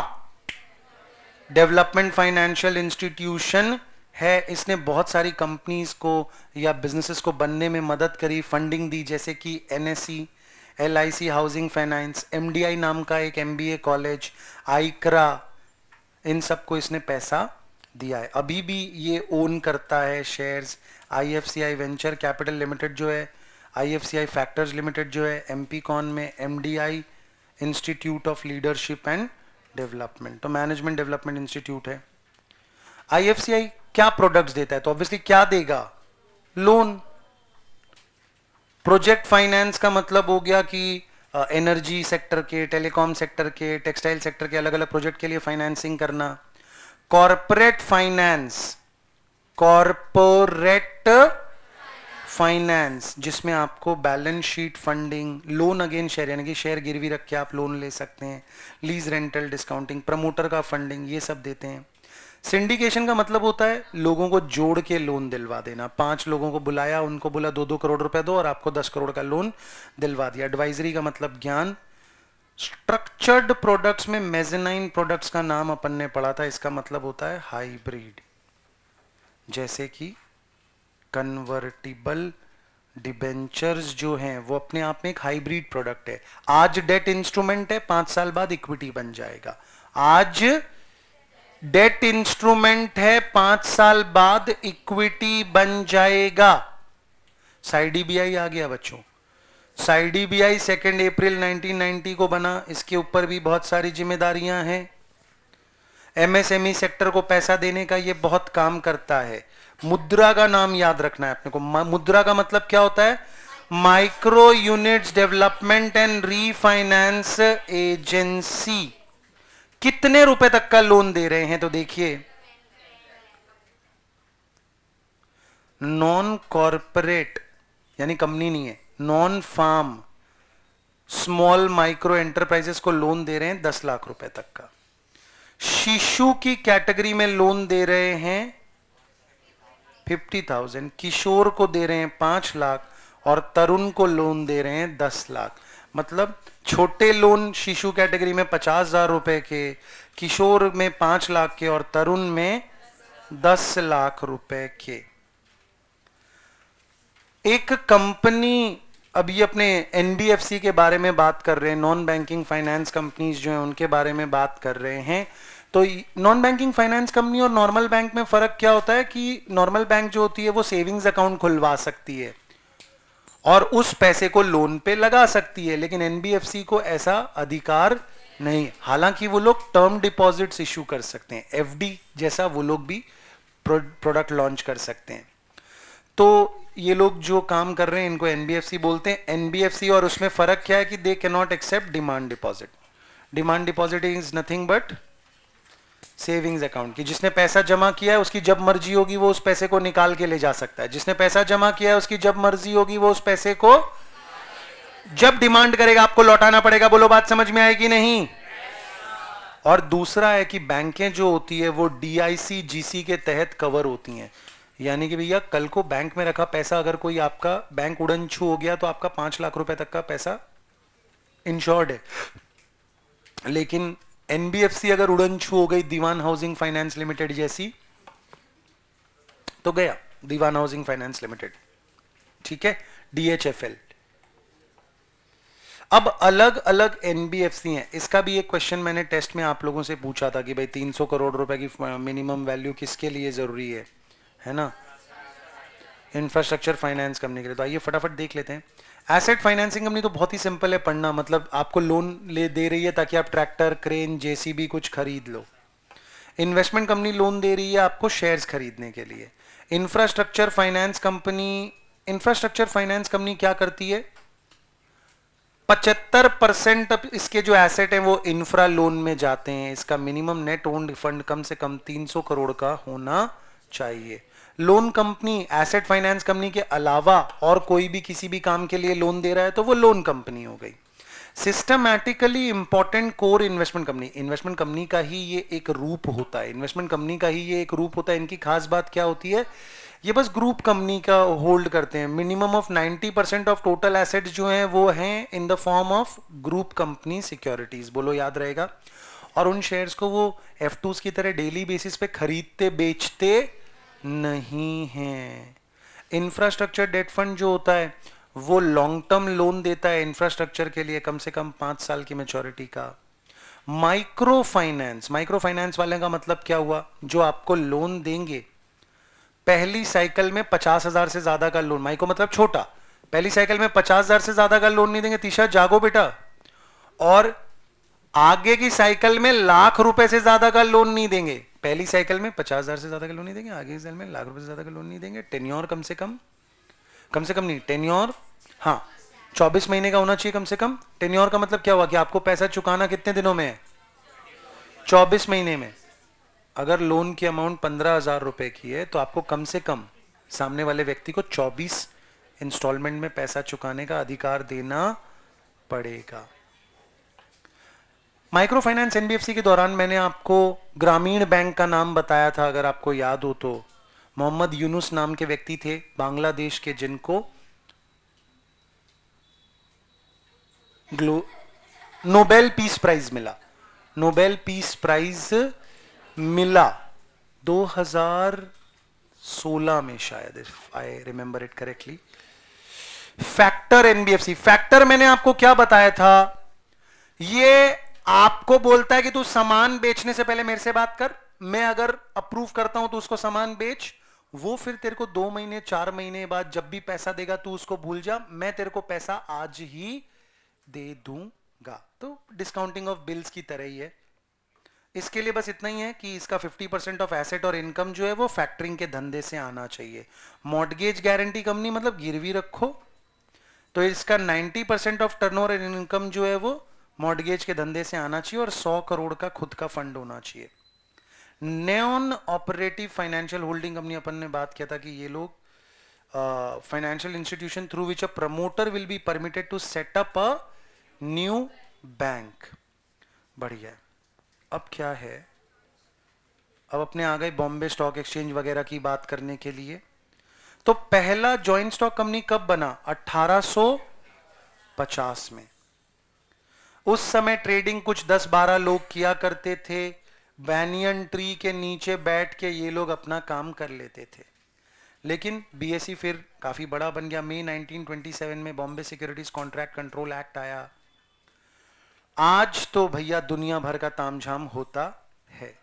S1: डेवलपमेंट फाइनेंशियल इंस्टीट्यूशन है। इसने बहुत सारी कंपनीज को या बिजनेसेस को बनने में मदद करी, फंडिंग दी, जैसे कि NSE, LIC housing finance, MDI नाम का एक MBA कॉलेज, ICRA, इन सबको इसने पैसा दिया है। अभी भी ये ओन करता है shares. IFCI venture capital limited जो है, IFCI फैक्टर्स लिमिटेड जो है, MPCON में MDI institute of leadership and development, तो मैनेजमेंट डेवलपमेंट इंस्टीट्यूट है। IFCI क्या प्रोडक्ट्स देता है, तो ऑब्वियसली क्या देगा, लोन। प्रोजेक्ट फाइनेंस का मतलब हो गया कि एनर्जी सेक्टर के, टेलीकॉम सेक्टर के, टेक्सटाइल सेक्टर के अलग अलग प्रोजेक्ट के लिए फाइनेंसिंग करना। कॉरपोरेट फाइनेंस, कॉरपोरेट फाइनेंस जिसमें आपको balance sheet funding, loan against share, यानी कि शेयर गिरवी रख के आप लोन ले सकते हैं, लीज रेंटल डिस्काउंटिंग, प्रमोटर का फंडिंग, ये सब देते हैं। सिंडिकेशन का मतलब होता है लोगों को जोड़ के लोन दिलवा देना। 5 लोगों को बुलाया, उनको बोला 2-2 करोड़ रुपए दो और आपको 10 करोड़ का लोन दिलवा दिया। एडवाइजरी का मतलब ज्ञान। स्ट्रक्चर्ड प्रोडक्ट्स में मेजेनाइन प्रोडक्ट्स का नाम अपन ने पढ़ा था, इसका मतलब होता है हाइब्रिड, जैसे कि कन्वर्टिबल डिबेंचर्स जो हैं वो अपने आप में एक हाइब्रिड प्रोडक्ट है। आज डेट इंस्ट्रूमेंट है, 5 साल बाद इक्विटी बन जाएगा। आज डेट इंस्ट्रूमेंट है, 5 साल बाद इक्विटी बन जाएगा। साइड DBI आ गया बच्चों। साइडीबीआई 2 अप्रैल 1990 को बना, इसके ऊपर भी बहुत सारी जिम्मेदारियां हैं। एमएसएमई सेक्टर को पैसा देने का ये बहुत काम करता है। मुद्रा का नाम याद रखना है अपने को। मुद्रा का मतलब क्या होता है? Micro units development and refinance agency. कितने रुपए तक का लोन दे रहे हैं? तो देखिए, नॉन कॉरपोरेट यानी कंपनी नहीं है, non farm small micro enterprises को लोन दे रहे हैं 10 लाख रुपए तक का। शिशु की कैटेगरी में लोन दे रहे हैं 50,000, किशोर को दे रहे हैं 5 लाख और तरुण को लोन दे रहे हैं 10 लाख। मतलब छोटे लोन शिशु कैटेगरी में 50,000 रुपए के, किशोर में 5 लाख के और तरुण में 10 लाख रुपए के। एक कंपनी, अभी अपने एनबीएफसी के बारे में बात कर रहे हैं, नॉन बैंकिंग फाइनेंस कंपनीज जो हैं उनके बारे में बात कर रहे हैं। तो नॉन बैंकिंग फाइनेंस कंपनी और नॉर्मल बैंक में फर्क क्या होता है कि नॉर्मल बैंक जो होती है वो सेविंग्स अकाउंट खुलवा सकती है और उस पैसे को लोन पे लगा सकती है, लेकिन एनबीएफसी को ऐसा अधिकार नहीं। हालांकि वो लोग टर्म डिपॉजिट्स इशू कर सकते हैं, एफडी जैसा वो लोग भी प्रोडक्ट लॉन्च कर सकते हैं। तो ये लोग जो काम कर रहे हैं इनको एनबीएफसी बोलते हैं। एनबीएफसी और उसमें फर्क क्या है कि they can not accept demand deposit. Demand deposit is nothing but savings account की जिसने पैसा जमा किया है उसकी जब मर्जी होगी वो उस पैसे को निकाल के ले जा सकता है। जिसने पैसा जमा किया है उसकी जब मर्जी होगी वो उस पैसे को जब डिमांड करेगा आपको लौटाना पड़ेगा। बोलो बात समझ में आएगी नहीं? और दूसरा है कि बैंकें जो होती है वो डीआईसी जीसी के तहत कवर होती हैं। यानी कि भैया कल को बैंक में रखा पैसा अगर कोई आपका बैंक उड़न छू हो गया तो आपका 5 लाख रुपए तक का पैसा इंश्योर्ड है। लेकिन एनबीएफसी अगर उड़न छू हो गई दीवान हाउसिंग फाइनेंस लिमिटेड जैसी तो गया दीवान हाउसिंग फाइनेंस लिमिटेड, ठीक है, डीएचएफएल। अब अलग अलग एनबीएफसी हैं। इसका भी एक क्वेश्चन मैंने टेस्ट में आप लोगों से पूछा था कि भाई 300 करोड़ रुपए की मिनिमम वैल्यू किसके लिए जरूरी है ना? इंफ्रास्ट्रक्चर फाइनेंस कंपनी के लिए। तो आइए फटाफट देख लेते हैं। एसेट फाइनेंसिंग कंपनी तो बहुत ही सिंपल है पढ़ना, मतलब आपको लोन ले दे रही है ताकि आप ट्रैक्टर, क्रेन, जेसीबी कुछ खरीद लो। इन्वेस्टमेंट कंपनी लोन दे रही है आपको शेयर्स खरीदने के लिए। इंफ्रास्ट्रक्चर फाइनेंस कंपनी क्या करती है? 75% इसके जो एसेट हैं वो इंफ्रा लोन में जाते हैं। इसका मिनिमम नेट ओन्ड फंड कम से कम 300 करोड़ का होना चाहिए। Loan company asset finance company के अलावा और कोई भी किसी भी काम के लिए लोन दे रहा है तो वो लोन कंपनी हो गई। Systematically important core investment company का ही ये एक रूप होता है। इनकी खास बात क्या होती है? ये बस ग्रुप कंपनी का होल्ड करते हैं। Minimum of 90% of total asset जो हैं वो हैं in the form of group company securities. बोलो याद रहेगा। और उन शेयर्स को वो F2s की तरह डेली बेसिस पे खरीदते बेचते नहीं है। इंफ्रास्ट्रक्चर डेट फंड जो होता है वो लॉन्ग टर्म लोन देता है इंफ्रास्ट्रक्चर के लिए, कम से कम 5 साल की मैच्योरिटी का। माइक्रो फाइनेंस वाले का मतलब क्या हुआ? जो आपको लोन देंगे पहली साइकिल में 50,000 से ज्यादा का लोन, माइक्रो मतलब छोटा, पहली साइकिल में 50,000 से ज्यादा का लोन नहीं देंगे। तीसरा जागो बेटा। और आगे की साइकिल में लाख रुपए से ज्यादा का लोन नहीं देंगे। पहली साइकिल में 50,000 से ज्यादा का लोन नहीं देंगे, आगे की साइकिल में लाख रुपए से ज्यादा का लोन नहीं देंगे। टेन्योर कम से कम नहीं, टेन्योर हाँ 24 महीने का होना चाहिए कम से कम। टेन्योर का मतलब क्या हुआ कि आपको पैसा चुकाना कितने दिनों में है? 24 महीने में। अगर लोन की अमाउंट 15,000 रुपए की है तो आपको कम से कम सामने वाले व्यक्ति को 24 इंस्टॉलमेंट में पैसा चुकाने का अधिकार देना पड़ेगा। माइक्रो फाइनेंस एनबीएफसी के दौरान मैंने आपको ग्रामीण बैंक का नाम बताया था, अगर आपको याद हो तो। मोहम्मद यूनुस नाम के व्यक्ति थे बांग्लादेश के, जिनको नोबेल पीस प्राइज मिला 2016 में शायद, if I remember it correctly. Factor NBFC. Factor मैंने आपको क्या बताया था? ये आपको बोलता है कि तू सामान बेचने से पहले मेरे से बात कर, मैं अगर अप्रूव करता हूं तो उसको सामान बेच, वो फिर तेरे को 2 महीने 4 महीने बाद जब भी पैसा देगा तू उसको भूल जा, मैं तेरे को पैसा आज ही दे दूंगा। तो डिस्काउंटिंग ऑफ बिल्स की तरह ही है। इसके लिए बस इतना ही है कि इसका 50% ऑफ एसेट और इनकम जो है वो फैक्टरिंग के धंधे से आना चाहिए। मॉर्गेज गारंटी कंपनी मतलब गिरवी रखो, तो इसका 90% ऑफ टर्नओवर एंड इनकम जो है वो मॉर्गेज के धंधे से आना चाहिए और 100 करोड़ का खुद का फंड होना चाहिए। Non operative financial holding company अपन ने बात किया था कि ये लोग financial institution through which a promoter will be permitted to set up a new bank. बढ़िया है। अब क्या है, अब अपने आ गए बॉम्बे स्टॉक एक्सचेंज वगैरह की बात करने के लिए। तो पहला जॉइंट स्टॉक कंपनी कब बना? 1850 में। उस समय ट्रेडिंग कुछ 10-12 लोग किया करते थे, बैनियन ट्री के नीचे बैठ के ये लोग अपना काम कर लेते थे। लेकिन बीएसई फिर काफी बड़ा बन गया। मई 1927 में Bombay securities contract control act आया। आज तो भैया दुनिया भर का तामझाम होता है।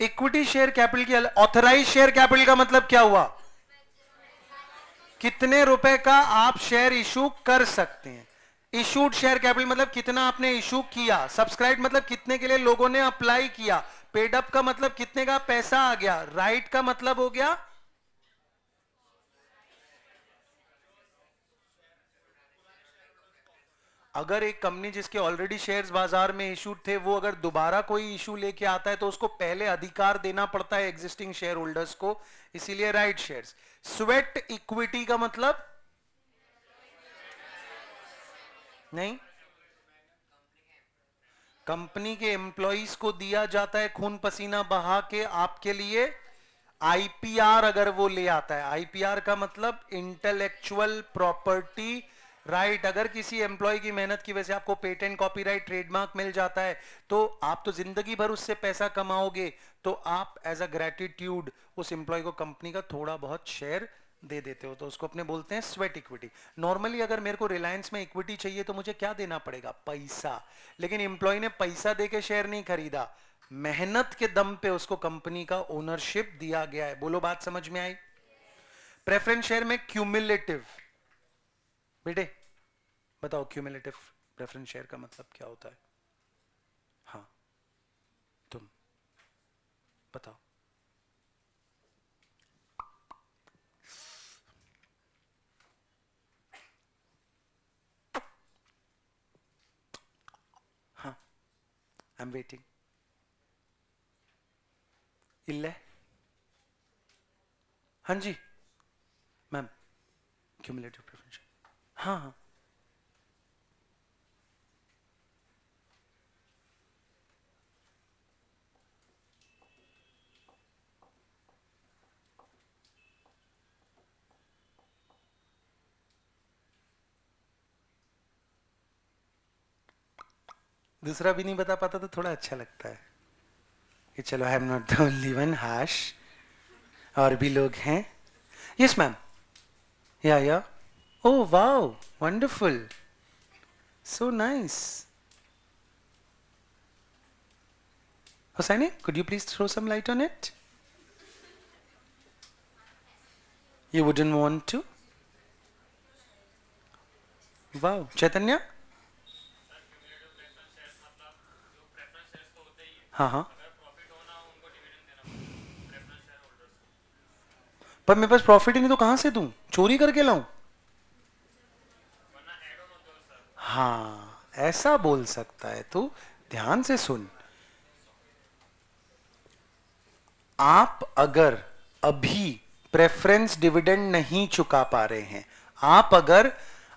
S1: इक्विटी शेयर कैपिटल की ऑथराइज शेयर कैपिटल का मतलब क्या हुआ? कितने रुपए का आप शेयर इशू कर सकते हैं। इशूड शेयर कैपिटल मतलब कितना आपने इशू किया। सब्सक्राइब मतलब कितने के लिए लोगों ने अप्लाई किया। पेड अप का मतलब कितने का पैसा आ गया। राइट का मतलब हो गया अगर एक कंपनी जिसके ऑलरेडी शेयर्स बाजार में इशूड थे वो अगर दोबारा कोई इशू लेके आता है तो उसको पहले अधिकार देना पड़ता है एग्जिस्टिंग शेयर होल्डर्स को, इसीलिए राइट शेयर्स। स्वेट इक्विटी का मतलब नहीं, कंपनी के एम्प्लॉइज को दिया जाता है खून पसीना बहा के आपके लिए। आईपीआर अगर वो ले आता है, आईपीआर का मतलब इंटेलेक्चुअल प्रॉपर्टी राइट। अगर किसी एम्प्लॉय की मेहनत की वजह से आपको पेटेंट कॉपीराइट ट्रेडमार्क मिल जाता है तो आप तो जिंदगी भर उससे पैसा कमाओगे, तो आप एज अ ग्रेटिट्यूड उस एम्प्लॉय को कंपनी का थोड़ा बहुत शेयर दे देते हो, तो उसको अपने बोलते हैं स्वेट इक्विटी। नॉर्मली अगर मेरे को रिलायंस में इक्विटी चाहिए तो मुझे क्या देना पड़ेगा? पैसा। लेकिन एम्प्लॉय ने पैसा देके शेयर नहीं खरीदा, मेहनत के दम पे उसको कंपनी का ओनरशिप दिया गया है। बोलो बात समझ में आई? प्रेफरेंस शेयर में क्यूमुलेटिव, बेटे बताओ क्यूमुलेटिव प्रेफरेंस शेयर का मतलब क्या होता है? हाँ तुम बताओ। हाँ आई एम वेटिंग। इल्ले हाँ जी मैम, क्यूमुलेटिव प्रेफरेंस शेयर। हाँ हाँ दूसरा भी नहीं बता पाता तो थोड़ा अच्छा लगता है कि चलो I am not the only one. हाश और भी लोग हैं। Yes ma'am. या oh wow wonderful, so nice. Hosseini, could you please throw some light on it? You wouldn't want to? Wow. Chaitanya? हाँ हाँ, पर मेरे पास प्रॉफिट ही नहीं तो कहां से दूं? चोरी करके लाऊं? हाँ ऐसा बोल सकता है तू। ध्यान से सुन, आप अगर अभी प्रेफरेंस डिविडेंड नहीं चुका पा रहे हैं, आप अगर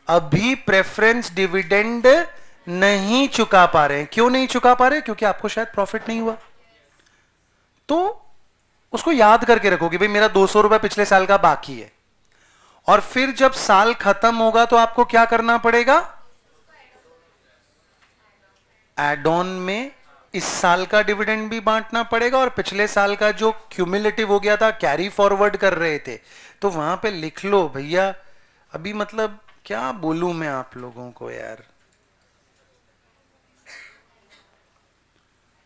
S1: अभी प्रेफरेंस डिविडेंड नहीं चुका पा रहे हैं, क्यों नहीं चुका पा रहे? क्योंकि आपको शायद प्रॉफिट नहीं हुआ। तो उसको याद करके रखोगे भाई मेरा 200 रुपए पिछले साल का बाकी है, और फिर जब साल खत्म होगा तो आपको क्या करना पड़ेगा? एड ऑन में इस साल का डिविडेंड भी बांटना पड़ेगा और पिछले साल का जो क्यूमुलेटिव हो गया था कैरी फॉरवर्ड कर रहे थे, तो वहां पे लिख लो भैया। अभी मतलब क्या बोलूं मैं आप लोगों को यार।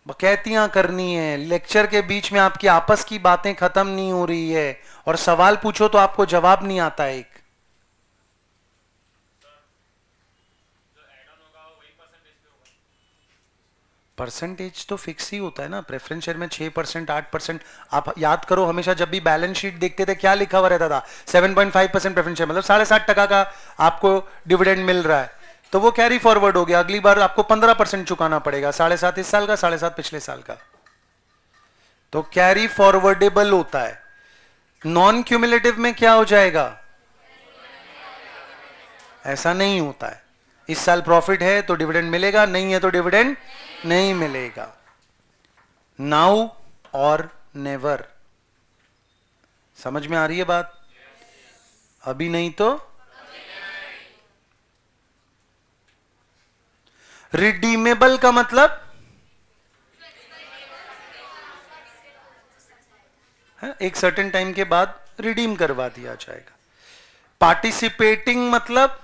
S1: बकैतियां करनी है, लेक्चर के बीच में आपकी आपस की बातें खत्म नहीं हो रही है, और सवाल पूछो तो आपको जवाब नहीं आता। एक परसेंटेज तो फिक्स ही होता है ना, प्रेफरेंस शेयर में 6%, 8%। आप याद करो, हमेशा जब भी बैलेंस शीट देखते थे क्या लिखा हुआ रहता था, 7.5% प्रेफरेंस शेयर, मतलब 7.5% का आपको डिविडेंड मिल रहा है, तो वो कैरी फॉरवर्ड हो गया, अगली बार आपको 15% चुकाना पड़ेगा, 7.5 इस साल का, 7.5 पिछले साल का, तो कैरी फॉरवर्डेबल होता है। नॉन क्यूमुलेटिव में क्या हो जाएगा, ऐसा नहीं होता है। इस साल प्रॉफिट है तो डिविडेंड मिलेगा, नहीं है तो डिविडेंड नहीं मिलेगा। नाउ और नेवर, समझ में आ रही है बात? अभी नहीं तो रिडीमेबल का मतलब है एक सर्टेन टाइम के बाद रिडीम करवा दिया जाएगा। पार्टिसिपेटिंग मतलब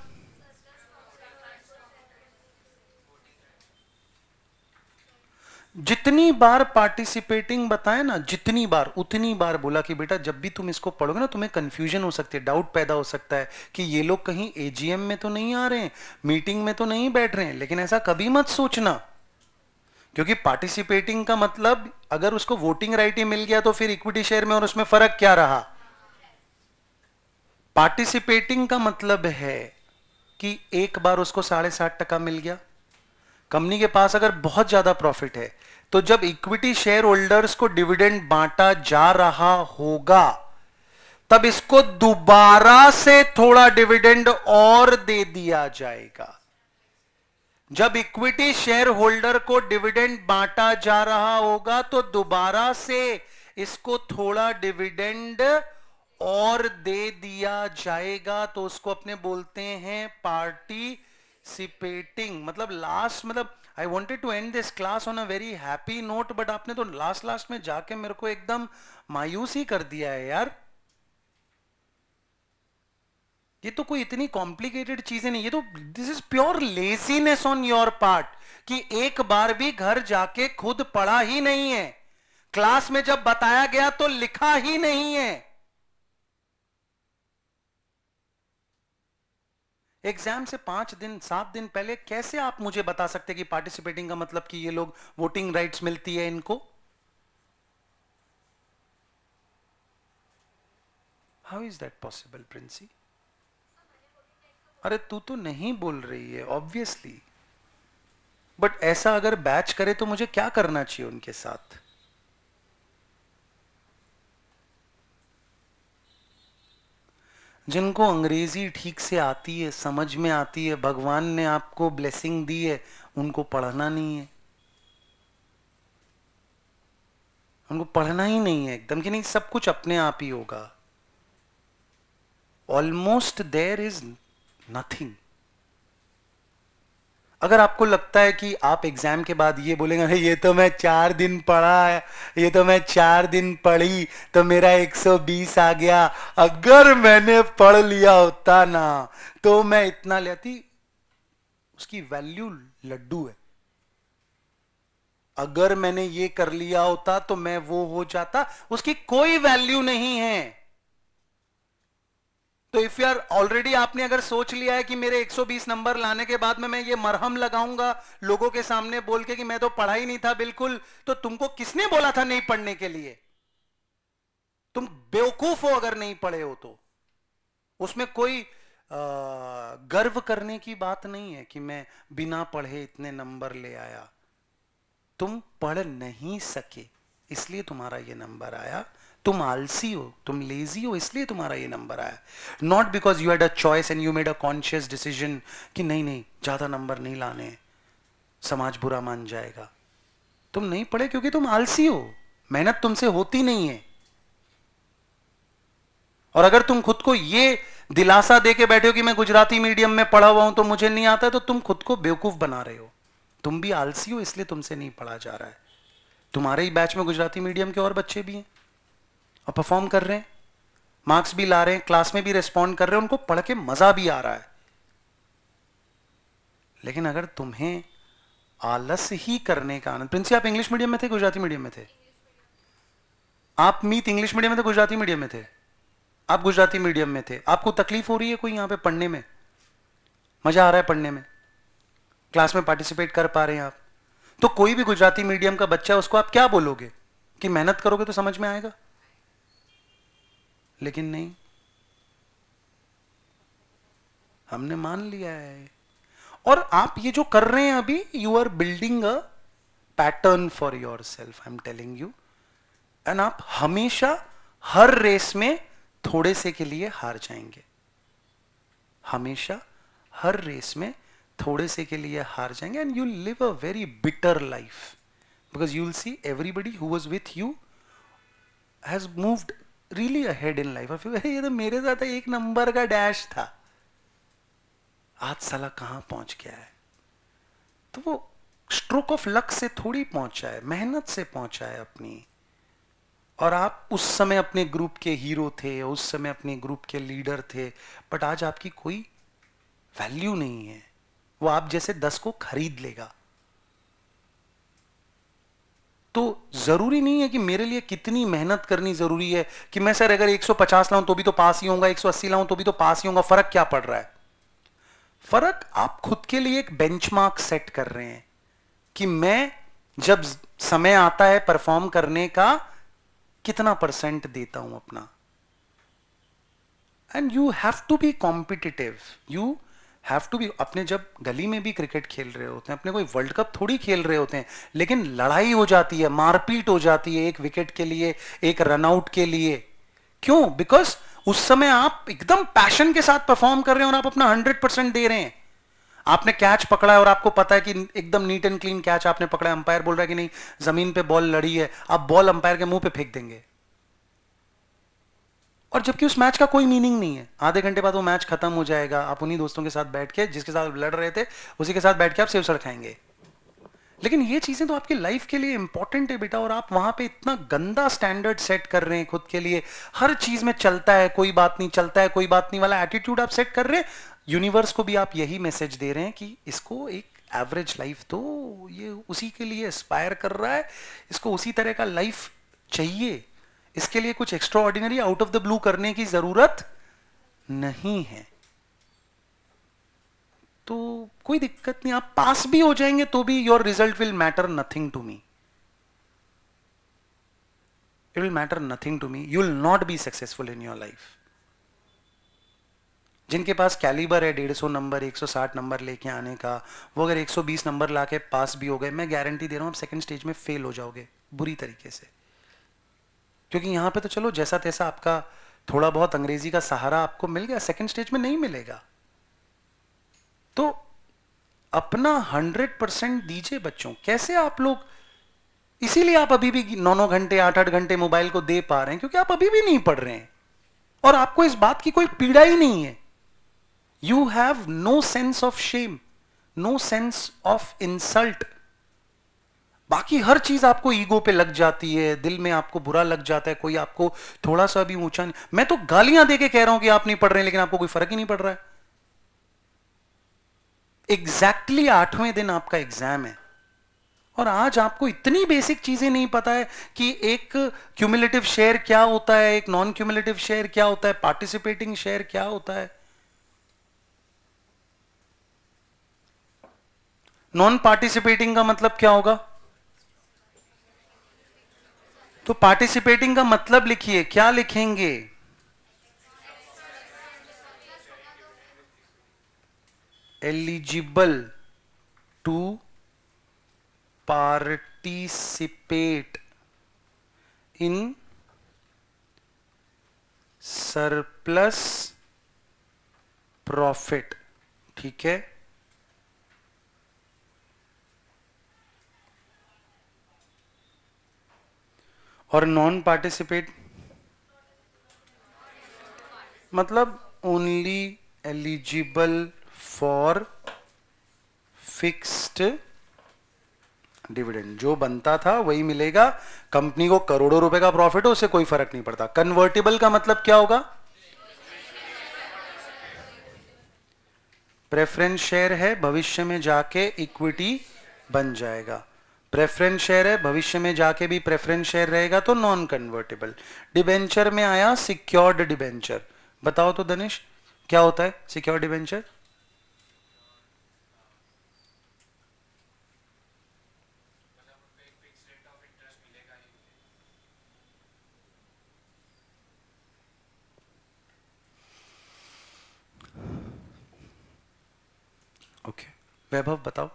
S1: जितनी बार पार्टिसिपेटिंग बताए ना, जितनी बार उतनी बार बोला कि बेटा जब भी तुम इसको पढ़ोगे ना, तुम्हें कंफ्यूजन हो सकती है, डाउट पैदा हो सकता है कि ये लोग कहीं एजीएम में तो नहीं आ रहे हैं, मीटिंग में तो नहीं बैठ रहे हैं, लेकिन ऐसा कभी मत सोचना, क्योंकि पार्टिसिपेटिंग का मतलब अगर उसको वोटिंग राइट ही मिल गया तो फिर इक्विटी शेयर में और उसमें फर्क क्या रहा। पार्टिसिपेटिंग का मतलब है कि एक बार उसको 7.5% मिल गया, कंपनी के पास अगर बहुत ज्यादा प्रॉफिट है, तो जब इक्विटी शेयर होल्डर्स को डिविडेंड बांटा जा रहा होगा, तब इसको दोबारा से थोड़ा डिविडेंड और दे दिया जाएगा। जब इक्विटी शेयर होल्डर को डिविडेंड बांटा जा रहा होगा तो दोबारा से इसको थोड़ा डिविडेंड और दे दिया जाएगा, तो उसको अपने बोलते हैं पार्टिसिपेटिंग। मतलब लास्ट, मतलब I wanted to end this class on a very happy note, but आपने तो लास्ट में जाके मेरे को एकदम मायूस ही कर दिया है यार। ये तो कोई इतनी कॉम्प्लिकेटेड चीजें नहीं, ये तो this is pure laziness on your part, कि एक बार भी घर जाके खुद पढ़ा ही नहीं है, क्लास में जब बताया गया तो लिखा ही नहीं है। एग्जाम से 5 दिन 7 दिन पहले कैसे आप मुझे बता सकते कि पार्टिसिपेटिंग का मतलब कि ये लोग वोटिंग राइट्स मिलती है इनको? How is that possible Princy? अरे तू तो नहीं बोल रही है ऑब्वियसली, बट ऐसा अगर बैच करे तो मुझे क्या करना चाहिए उनके साथ? जिनको अंग्रेजी ठीक से आती है, समझ में आती है, भगवान ने आपको ब्लेसिंग दी है, उनको पढ़ना नहीं है, उनको पढ़ना ही नहीं है एकदम, कि नहीं सब कुछ अपने आप ही होगा। Almost there is nothing. अगर आपको लगता है कि आप एग्जाम के बाद ये बोलेंगे अरे ये तो मैं 4 दिन पढ़ा है, ये तो मैं 4 दिन पढ़ी तो मेरा 120 आ गया, अगर मैंने पढ़ लिया होता ना तो मैं इतना लेती, उसकी वैल्यू लड्डू है। अगर मैंने ये कर लिया होता तो मैं वो हो जाता, उसकी कोई वैल्यू नहीं है। तो इफ यू आर ऑलरेडी, आपने अगर सोच लिया है कि मेरे 120 नंबर लाने के बाद में मैं ये मरहम लगाऊंगा लोगों के सामने बोल के कि मैं तो पढ़ा ही नहीं था बिल्कुल, तो तुमको किसने बोला था नहीं पढ़ने के लिए? तुम बेवकूफ हो अगर नहीं पढ़े हो तो। उसमें कोई गर्व करने की बात नहीं है कि मैं बिना पढ़े इतने नंबर ले आया। तुम पढ़ नहीं सके इसलिए तुम्हारा ये नंबर आया, तुम आलसी हो, तुम लेजी हो, इसलिए तुम्हारा ये नंबर आया, not because you had a choice and you made a conscious decision कि नहीं नहीं ज्यादा नंबर नहीं लाने, समाज बुरा मान जाएगा। तुम नहीं पढ़े क्योंकि तुम आलसी हो, मेहनत तुमसे होती नहीं है। और अगर तुम खुद को ये दिलासा देके बैठे हो कि मैं गुजराती मीडियम में पढ़ा हुआ हूं तो मुझे नहीं आता है, तो तुम खुद को बेवकूफ बना रहे हो। तुम भी आलसी हो इसलिए तुमसे नहीं पढ़ा जा रहा है। तुम्हारे ही बैच में गुजराती मीडियम के और बच्चे भी हैं और परफॉर्म कर रहे हैं, मार्क्स भी ला रहे हैं, क्लास में भी रिस्पॉन्ड कर रहे हैं, उनको पढ़ के मजा भी आ रहा है। लेकिन अगर तुम्हें आलस ही करने का आनंद। प्रिंसी, आप इंग्लिश मीडियम में थे, गुजराती मीडियम में थे? आप मीत इंग्लिश मीडियम में थे, गुजराती मीडियम में थे? आप गुजराती मीडियम में थे। आपको तकलीफ हो रही है कोई यहां पे पढ़ने में? मजा आ रहा है पढ़ने में? क्लास में पार्टिसिपेट कर पा रहे हैं आप? तो कोई भी गुजराती मीडियम का बच्चा, उसको आप क्या बोलोगे कि मेहनत करोगे तो समझ में आएगा? लेकिन नहीं, हमने मान लिया है। और आप ये जो कर रहे हैं अभी, you are building a pattern for yourself, I am telling you. And आप हमेशा हर रेस में थोड़े से के लिए हार जाएंगे, हमेशा हर रेस में थोड़े से के लिए हार जाएंगे। And you live a very bitter life, because you will see everybody who was with you has moved really ahead in life. और ये तो मेरे साथ एक नंबर का डैश था, आज साला कहां पहुंच गया है। तो वो स्ट्रोक ऑफ लक से थोड़ी पहुंचा है, मेहनत से पहुंचा है अपनी। और आप उस समय अपने ग्रुप के हीरो थे, उस समय अपने ग्रुप के लीडर थे, बट आज आपकी कोई वैल्यू नहीं है। वो आप जैसे 10 को खरीद लेगा। तो जरूरी नहीं है कि मेरे लिए कितनी मेहनत करनी जरूरी है कि मैं सर अगर 150 लाऊं तो भी तो पास ही होऊंगा, 180 लाऊं तो भी तो पास ही होऊंगा। फर्क क्या पड़ रहा है? फर्क आप खुद के लिए एक बेंचमार्क सेट कर रहे हैं कि मैं जब समय आता है परफॉर्म करने का, कितना परसेंट देता हूं अपना। And you have to be competitive, you have to be. अपने जब गली में भी क्रिकेट खेल रहे होते हैं, अपने कोई वर्ल्ड कप थोड़ी खेल रहे होते हैं, लेकिन लड़ाई हो जाती है, मारपीट हो जाती है एक विकेट के लिए, एक रनआउट के लिए। क्यों? बिकॉज उस समय आप एकदम पैशन के साथ परफॉर्म कर रहे हैं और आप अपना 100% दे रहे हैं। आपने कैच पकड़ा है और आपको पता है कि एकदम नीट एंड क्लीन कैच आपने पकड़ा है, अंपायर बोल रहा है कि नहीं जमीन पे बॉल लड़ी है, आप बॉल अंपायर के मुंह पे फेंक देंगे। और जबकि उस मैच का कोई मीनिंग नहीं है, आधे घंटे बाद वो मैच खत्म हो जाएगा, आप उन्हीं दोस्तों के साथ बैठ के, जिसके साथ लड़ रहे थे उसी के साथ बैठ के आप सेव सड़ खाएंगे। लेकिन ये चीजें तो आपकी लाइफ के लिए इंपॉर्टेंट है बेटा, और आप वहां पे इतना गंदा स्टैंडर्ड सेट कर रहे हैं खुद के लिए। हर चीज में चलता है कोई बात नहीं, चलता है कोई बात नहीं वाला एटीट्यूड आप सेट कर रहे हैं। यूनिवर्स को भी आप यही मैसेज दे रहे हैं कि इसको एक एवरेज लाइफ दो, ये उसी के लिए एस्पायर कर रहा है, इसको उसी तरह का लाइफ चाहिए, इसके लिए कुछ extra ordinary out of the blue करने की जरूरत नहीं है। तो कोई दिक्कत नहीं, आप पास भी हो जाएंगे तो भी your result will matter nothing to me, it will matter nothing to me. You will not be successful in your life. जिनके पास कैलिबर है 150 नंबर 160 नंबर लेके आने का, वो अगर 120 नंबर लाके पास भी हो गए, मैं गारंटी दे रहा हूं आप सेकंड स्टेज में फेल हो जाओगे बुरी तरीके से। क्योंकि यहां पे तो चलो जैसा तैसा आपका थोड़ा बहुत अंग्रेजी का सहारा आपको मिल गया, सेकंड स्टेज में नहीं मिलेगा। तो अपना 100% दीजिए बच्चों। कैसे आप लोग, इसीलिए आप अभी भी 9-9 घंटे 8-8 घंटे मोबाइल को दे पा रहे हैं, क्योंकि आप अभी भी नहीं पढ़ रहे हैं और आपको इस बात की कोई पीड़ा ही नहीं है। You have no sense of shame, no sense of insult. बाकी हर चीज आपको ईगो पे लग जाती है, दिल में आपको बुरा लग जाता है, कोई आपको थोड़ा सा भी ऊंचा नहीं। मैं तो गालियां देके कह रहा हूं कि आप नहीं पढ़ रहे हैं, लेकिन आपको कोई फर्क ही नहीं पड़ रहा है। एग्जैक्टली 8वें दिन आपका एग्जाम है और आज आपको इतनी बेसिक चीजें नहीं पता है कि एक क्यूमुलेटिव शेयर क्या होता है, एक नॉन क्यूमुलेटिव शेयर क्या होता है, पार्टिसिपेटिंग शेयर क्या होता है। नॉन पार्टिसिपेटिंग का मतलब क्या होगा? तो पार्टिसिपेटिंग का मतलब लिखिए, क्या लिखेंगे? Eligible to participate in surplus profit. ठीक है, और नॉन पार्टिसिपेट मतलब only eligible for fixed dividend. जो बनता था वही मिलेगा। कंपनी को करोड़ों रुपए का प्रॉफिट हो, उससे कोई फर्क नहीं पड़ता। कन्वर्टिबल का मतलब क्या होगा? प्रेफरेंस शेयर है, भविष्य में जाके इक्विटी बन जाएगा। प्रेफरेंस शेयर है, भविष्य में जाके भी प्रेफरेंस शेयर रहेगा तो नॉन कन्वर्टेबल। डिबेंचर में आया सिक्योर्ड डिबेंचर। बताओ तो दनिश, क्या होता है सिक्योर्ड डिबेंचर? ओके वैभव बताओ।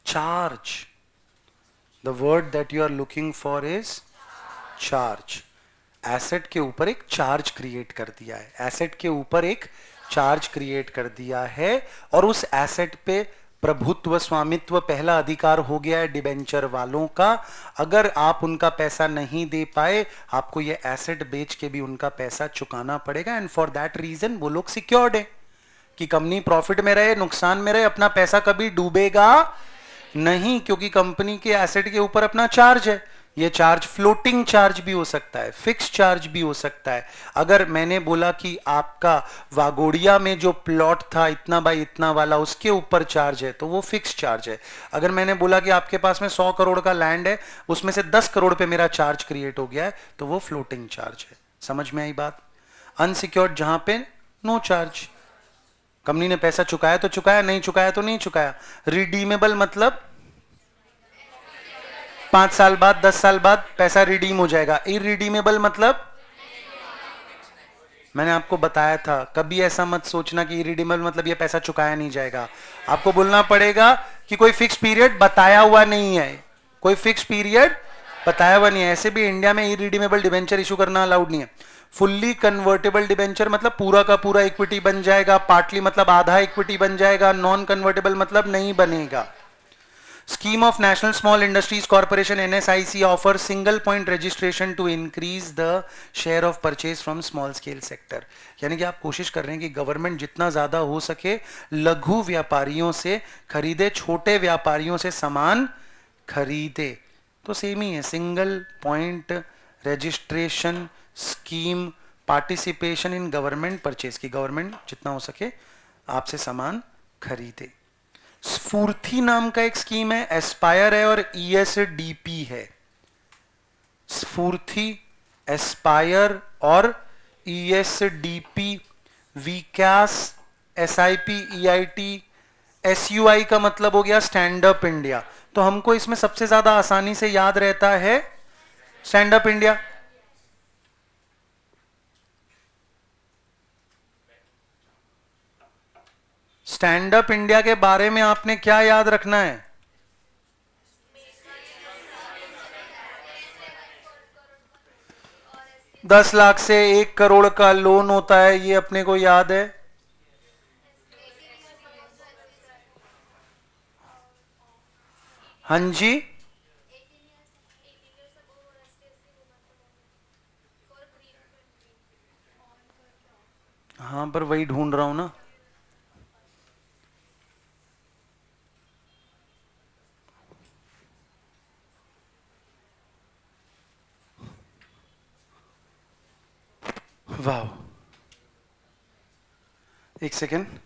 S1: Charge, the word that you are looking for is charge. Asset के ऊपर एक चार्ज क्रिएट कर दिया है, एसेट के ऊपर एक चार्ज क्रिएट कर दिया है और उस एसेट पे प्रभुत्व, स्वामित्व, पहला अधिकार हो गया है डिबेंचर वालों का। अगर आप उनका पैसा नहीं दे पाए, आपको ये एसेट बेच के भी उनका पैसा चुकाना पड़ेगा। एंड फॉर दैट रीजन वो लोग सिक्योर्ड है कि कंपनी प्रॉफिट में रहे, नुकसान में रहे, अपना पैसा कभी डूबेगा नहीं, क्योंकि कंपनी के एसेट के ऊपर अपना चार्ज है। ये चार्ज फ्लोटिंग चार्ज भी हो सकता है, फिक्स चार्ज भी हो सकता है। अगर मैंने बोला कि आपका वागोड़िया में जो प्लॉट था इतना बाई इतना वाला, उसके ऊपर चार्ज है तो वो फिक्स चार्ज है। अगर मैंने बोला कि आपके पास में 100 करोड़ का लैंड है, उसमें से 10 करोड़ पे मेरा चार्ज क्रिएट हो गया है, तो वो फ्लोटिंग चार्ज है। समझ में आई बात? अनसिक्योर्ड जहां पे नो चार्ज, कंपनी ने पैसा चुकाया तो चुकाया, नहीं चुकाया तो नहीं चुकाया। रिडीमेबल मतलब 5 साल बाद, 10 साल बाद पैसा रिडीम हो जाएगा। इरिडीमेबल मतलब, मैंने आपको बताया था, कभी ऐसा मत सोचना कि इरिडीमेबल मतलब ये पैसा चुकाया नहीं जाएगा। आपको बोलना पड़ेगा कि कोई फिक्स पीरियड बताया हुआ नहीं है, कोई फिक्स पीरियड बताया हुआ नहीं है। ऐसे भी इंडिया में इरिडीमेबल डिबेंचर इशू करना अलाउड नहीं है। फुल्ली कन्वर्टेबल डिबेंचर मतलब पूरा का पूरा इक्विटी बन जाएगा, पार्टली मतलब आधा इक्विटी बन जाएगा, नॉन कन्वर्टेबल मतलब नहीं बनेगा। Scheme of National Small Industries Corporation NSIC offers single point registration to increase the share of purchase from small scale sector। यानी कि आप कोशिश कर रहे हैं कि गवर्नमेंट जितना ज्यादा हो सके लघु व्यापारियों से खरीदे, छोटे व्यापारियों से सामान खरीदे। तो सेम ही है, single point registration scheme, participation in government purchase की, गवर्नमेंट जितना हो सके आपसे सामान खरीदे। स्फूर्ति नाम का एक स्कीम है, एस्पायर है और ईएसडीपी है। स्फूर्ति, एस्पायर और ईएसडीपी, विकास, एसआईपी, ईआईटी, एसयूआई का मतलब हो गया स्टैंड अप इंडिया। तो हमको इसमें सबसे ज्यादा आसानी से याद रहता है stand up India. Stand up India के बारे में आपने क्या याद रखना है? दस लाख से 1 करोड़ का लोन होता है, ये अपने को याद है। हाँ जी, हाँ पर वही ढूंढ रहा हूं ना। वाह, एक सेकेंड।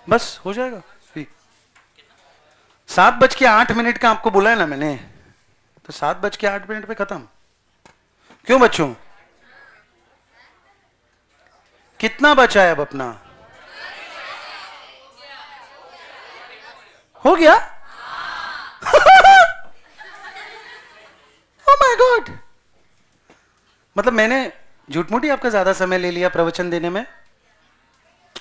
S1: बस हो जाएगा। 7:08 का आपको बोला है ना मैंने, तो 7:08 पे खत्म। क्यों बच्चों, कितना बचा है अब अपना? हो गया? ओह माय गॉड, मतलब मैंने झूठ मूठी आपका ज्यादा समय ले लिया प्रवचन देने में,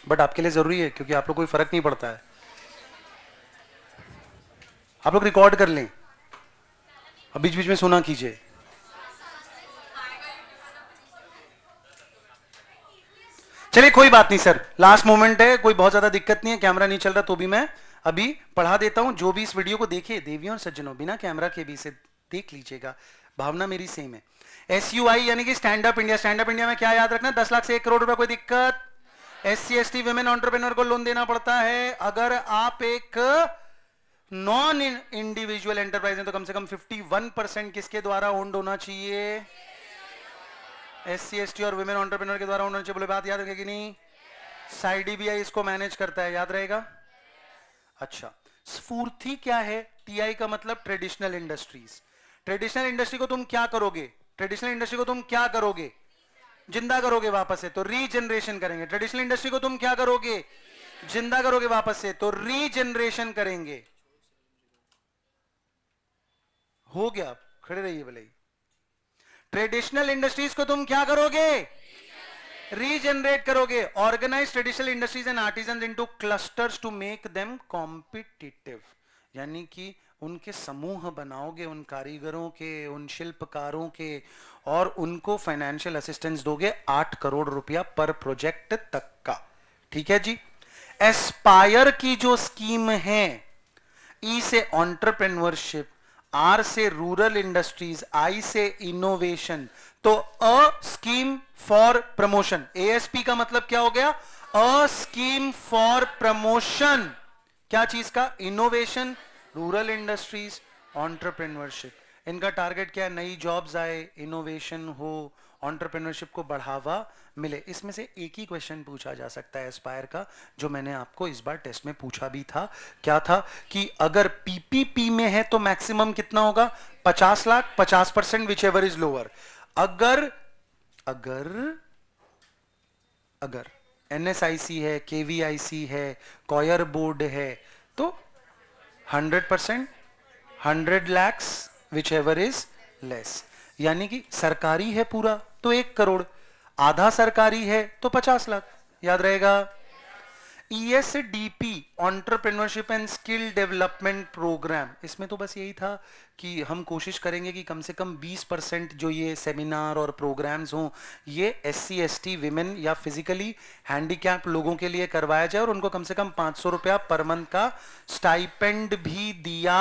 S1: बट आपके लिए जरूरी है क्योंकि आप लोग कोई फर्क नहीं पड़ता है। आप लोग रिकॉर्ड कर लें और बीच बीच में सुना कीजिए। चलिए कोई बात नहीं सर, लास्ट मोमेंट है, कोई बहुत ज्यादा दिक्कत नहीं है, कैमरा नहीं चल रहा तो भी मैं अभी पढ़ा देता हूं, जो भी इस वीडियो को देखे देवियों और सज्जनों, बिना कैमरा के भी इसे देख लीजिएगा, भावना मेरी सेम है। SUI यानी कि stand up India. Stand up India में क्या याद रखना, 10 लाख से 1 करोड़ रुपए, कोई दिक्कत? SC ST वुमेन एंटरप्रेन्योर को लोन देना पड़ता है। अगर आप एक नॉन इंडिविजुअल एंटरप्राइज है तो कम से कम 51% किसके द्वारा ओन्ड होना चाहिए? SC ST और वुमेन एंटरप्रेन्योर के द्वारा ओन्ड होना चाहिए। बोले बात याद रखेगी नहीं? साइड DBI इसको मैनेज करता है, याद रहेगा? अच्छा, स्फूर्ति क्या है? TI का मतलब ट्रेडिशनल इंडस्ट्रीज। ट्रेडिशनल इंडस्ट्री को तुम क्या करोगे? ट्रेडिशनल इंडस्ट्री को तुम क्या करोगे? जिंदा करोगे वापस से, तो रीजनरेशन करेंगे। ट्रेडिशनल इंडस्ट्री को तुम क्या करोगे? जिंदा करोगे वापस से, तो रीजनरेशन करेंगे। हो गया, खड़े रहिए भले ही। ट्रेडिशनल इंडस्ट्रीज को तुम क्या करोगे? रीजनरेट करोगे। Organise traditional industries and artisan into clusters to make them competitive, यानी कि उनके समूह बनाओगे, उन कारीगरों के, उन शिल्पकारों के, और उनको फाइनेंशियल असिस्टेंस दोगे 8 करोड़ रुपया पर प्रोजेक्ट तक का। ठीक है जी। एस्पायर की जो स्कीम है, ई से एंटरप्रेन्योरशिप, आर से रूरल इंडस्ट्रीज, आई से इनोवेशन, तो a scheme for promotion. ASP का मतलब क्या हो गया? A scheme for promotion. क्या चीज का? Innovation, rural industries, entrepreneurship. इनका टारगेट क्या है? नई जॉब्स आए, इनोवेशन हो, एंटरप्रेन्योरशिप को बढ़ावा मिले। इसमें से एक ही क्वेश्चन पूछा जा सकता है एस्पायर का, जो मैंने आपको इस बार टेस्ट में पूछा भी था। क्या था कि अगर PPP में है तो मैक्सिमम कितना होगा? 50 lakh, 50%, which ever is lower. अगर अगर अगर NSIC है, KVIC है, कॉयर बोर्ड है, तो 100%, 100 lakhs, which ever is less. यानी कि सरकारी है पूरा तो 1 करोड़, आधा सरकारी है तो 50 लाख, याद रहेगा? ESDP, entrepreneurship and skill development programme, इसमें तो बस यही था कि हम कोशिश करेंगे कि कम से कम 20% जो ये सेमिनार और प्रोग्राम्स हों, ये SC ST विमेन या फिजिकली हैंडीकैप लोगों के लिए करवाया जाए, और उनको कम से कम 500 रुपया पर मंथ का स्टाइपेंड भी दिया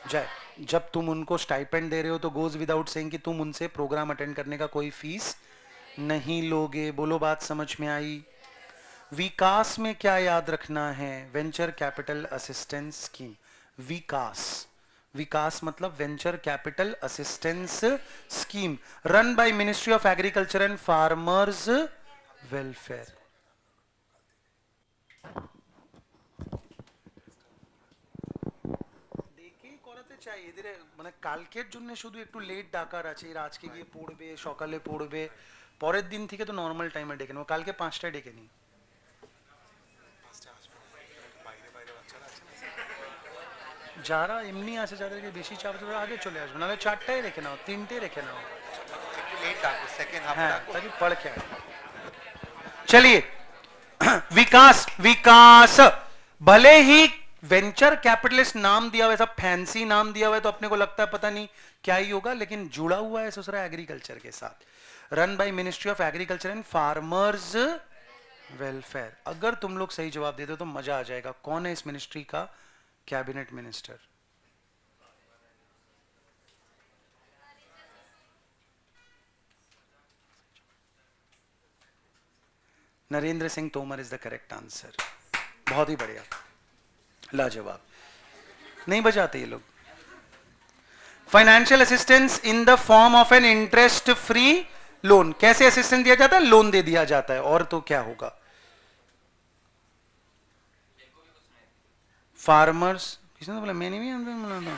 S1: जाए। जब तुम उनको स्टाइपेंड दे रहे हो तो गोज विदाउट सेइंग कि तुम उनसे प्रोग्राम अटेंड करने का कोई फीस नहीं लोगे। बोलो बात समझ में आई? विकास में क्या याद रखना है? Venture capital assistance scheme. विकास, विकास मतलब venture capital assistance scheme, run by ministry of agriculture and farmers welfare. চাই এদের মানে কালকের জন্য শুধু একটু লেট ডাকার আছে, এর আজকে গিয়ে পড়বে, সকালে পড়বে, পরের দিন থেকে তো নর্মাল টাইমে ডেকে নেবো। কালকে 5টায় ডেকে নিই। যারা এমনি আছে, যাদেরকে বেশি চাপ আছে আগে চলে আসবে, নাহলে 4টায় রেখে নাও, 3টে রেখে নাও। একটু লেট ডাকো, সেকেন্ড হাফ ডাকো ताकि पढ़ के आए। चलिए, विकास, विकास भले ही वेंचर कैपिटलिस्ट नाम दिया हुआ है, सब फैंसी नाम दिया हुआ है, तो अपने को लगता है पता नहीं क्या ही होगा, लेकिन जुड़ा हुआ है ससुरा एग्रीकल्चर के साथ। Run by ministry of agriculture and farmers welfare. अगर तुम लोग सही जवाब देते हो तो मजा आ जाएगा। कौन है इस मिनिस्ट्री का cabinet minister? Narendra Singh Tomar is the correct answer. बहुत ही बढ़िया, लाजवाब। नहीं बजाते ये लोग। Financial assistance in the form of an interest free loan. कैसे असिस्टेंस दिया जाता है? लोन दे दिया जाता है। और तो क्या होगा? फार्मर्स, किसने तो बोला, मैंने भी बोला।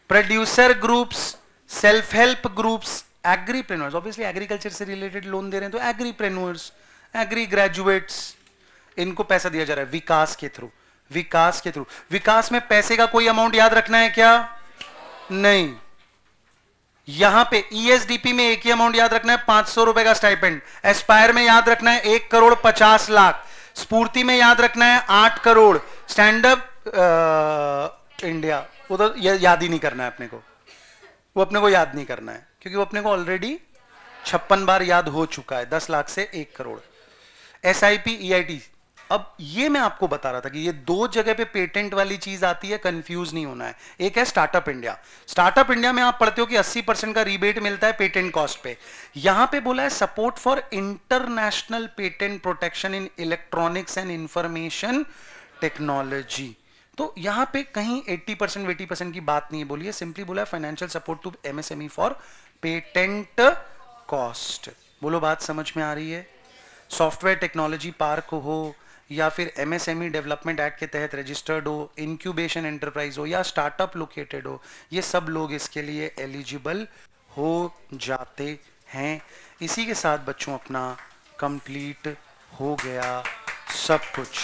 S1: Producer groups, self help groups, agripreneurs. Obviously agriculture से रिलेटेड लोन दे रहे हैं तो एग्रीप्रेन्योर्स, एग्री ग्रेजुएट्स, इनको पैसा दिया जा रहा है विकास के थ्रू। विकास के थ्रू। विकास में पैसे का कोई अमाउंट याद रखना है क्या? नहीं। यहां पे ESDP में एक ही अमाउंट याद रखना है, 500 रुपए का स्टाइपेंड। एस्पायर में याद रखना है 1 करोड़ 50 लाख। स्फूर्ति में याद रखना है 8 करोड़। स्टैंड अप इंडिया वो तो याद ही नहीं करना है अपने को, वो अपने को याद नहीं करना है, क्योंकि वो अपने को ऑलरेडी 56 बार याद हो चुका है। 10 लाख से 1 करोड़। SIP EIT अब ये मैं आपको बता रहा था कि ये दो जगह पे पेटेंट वाली चीज आती है, कंफ्यूज नहीं होना है। एक है स्टार्टअप इंडिया। स्टार्टअप इंडिया में आप पढ़ते हो कि 80% का रीबेट मिलता है पेटेंट कॉस्ट पे। यहां पे बोला है support for international patent protection in electronics and information technology. तो यहां पे कहीं 80% 80% की बात नहीं है, बोलिए सिंपली बोला है financial support to MSME for patent cost. बोलो बात समझ में आ रही है? सॉफ्टवेयर टेक्नोलॉजी पार्क हो या फिर एमएसएमई डेवलपमेंट एक्ट के तहत रजिस्टर्ड हो, इंक्यूबेशन एंटरप्राइज हो या स्टार्टअप लोकेटेड हो, ये सब लोग इसके लिए एलिजिबल हो जाते हैं। इसी के साथ बच्चों अपना कंप्लीट हो गया सब कुछ।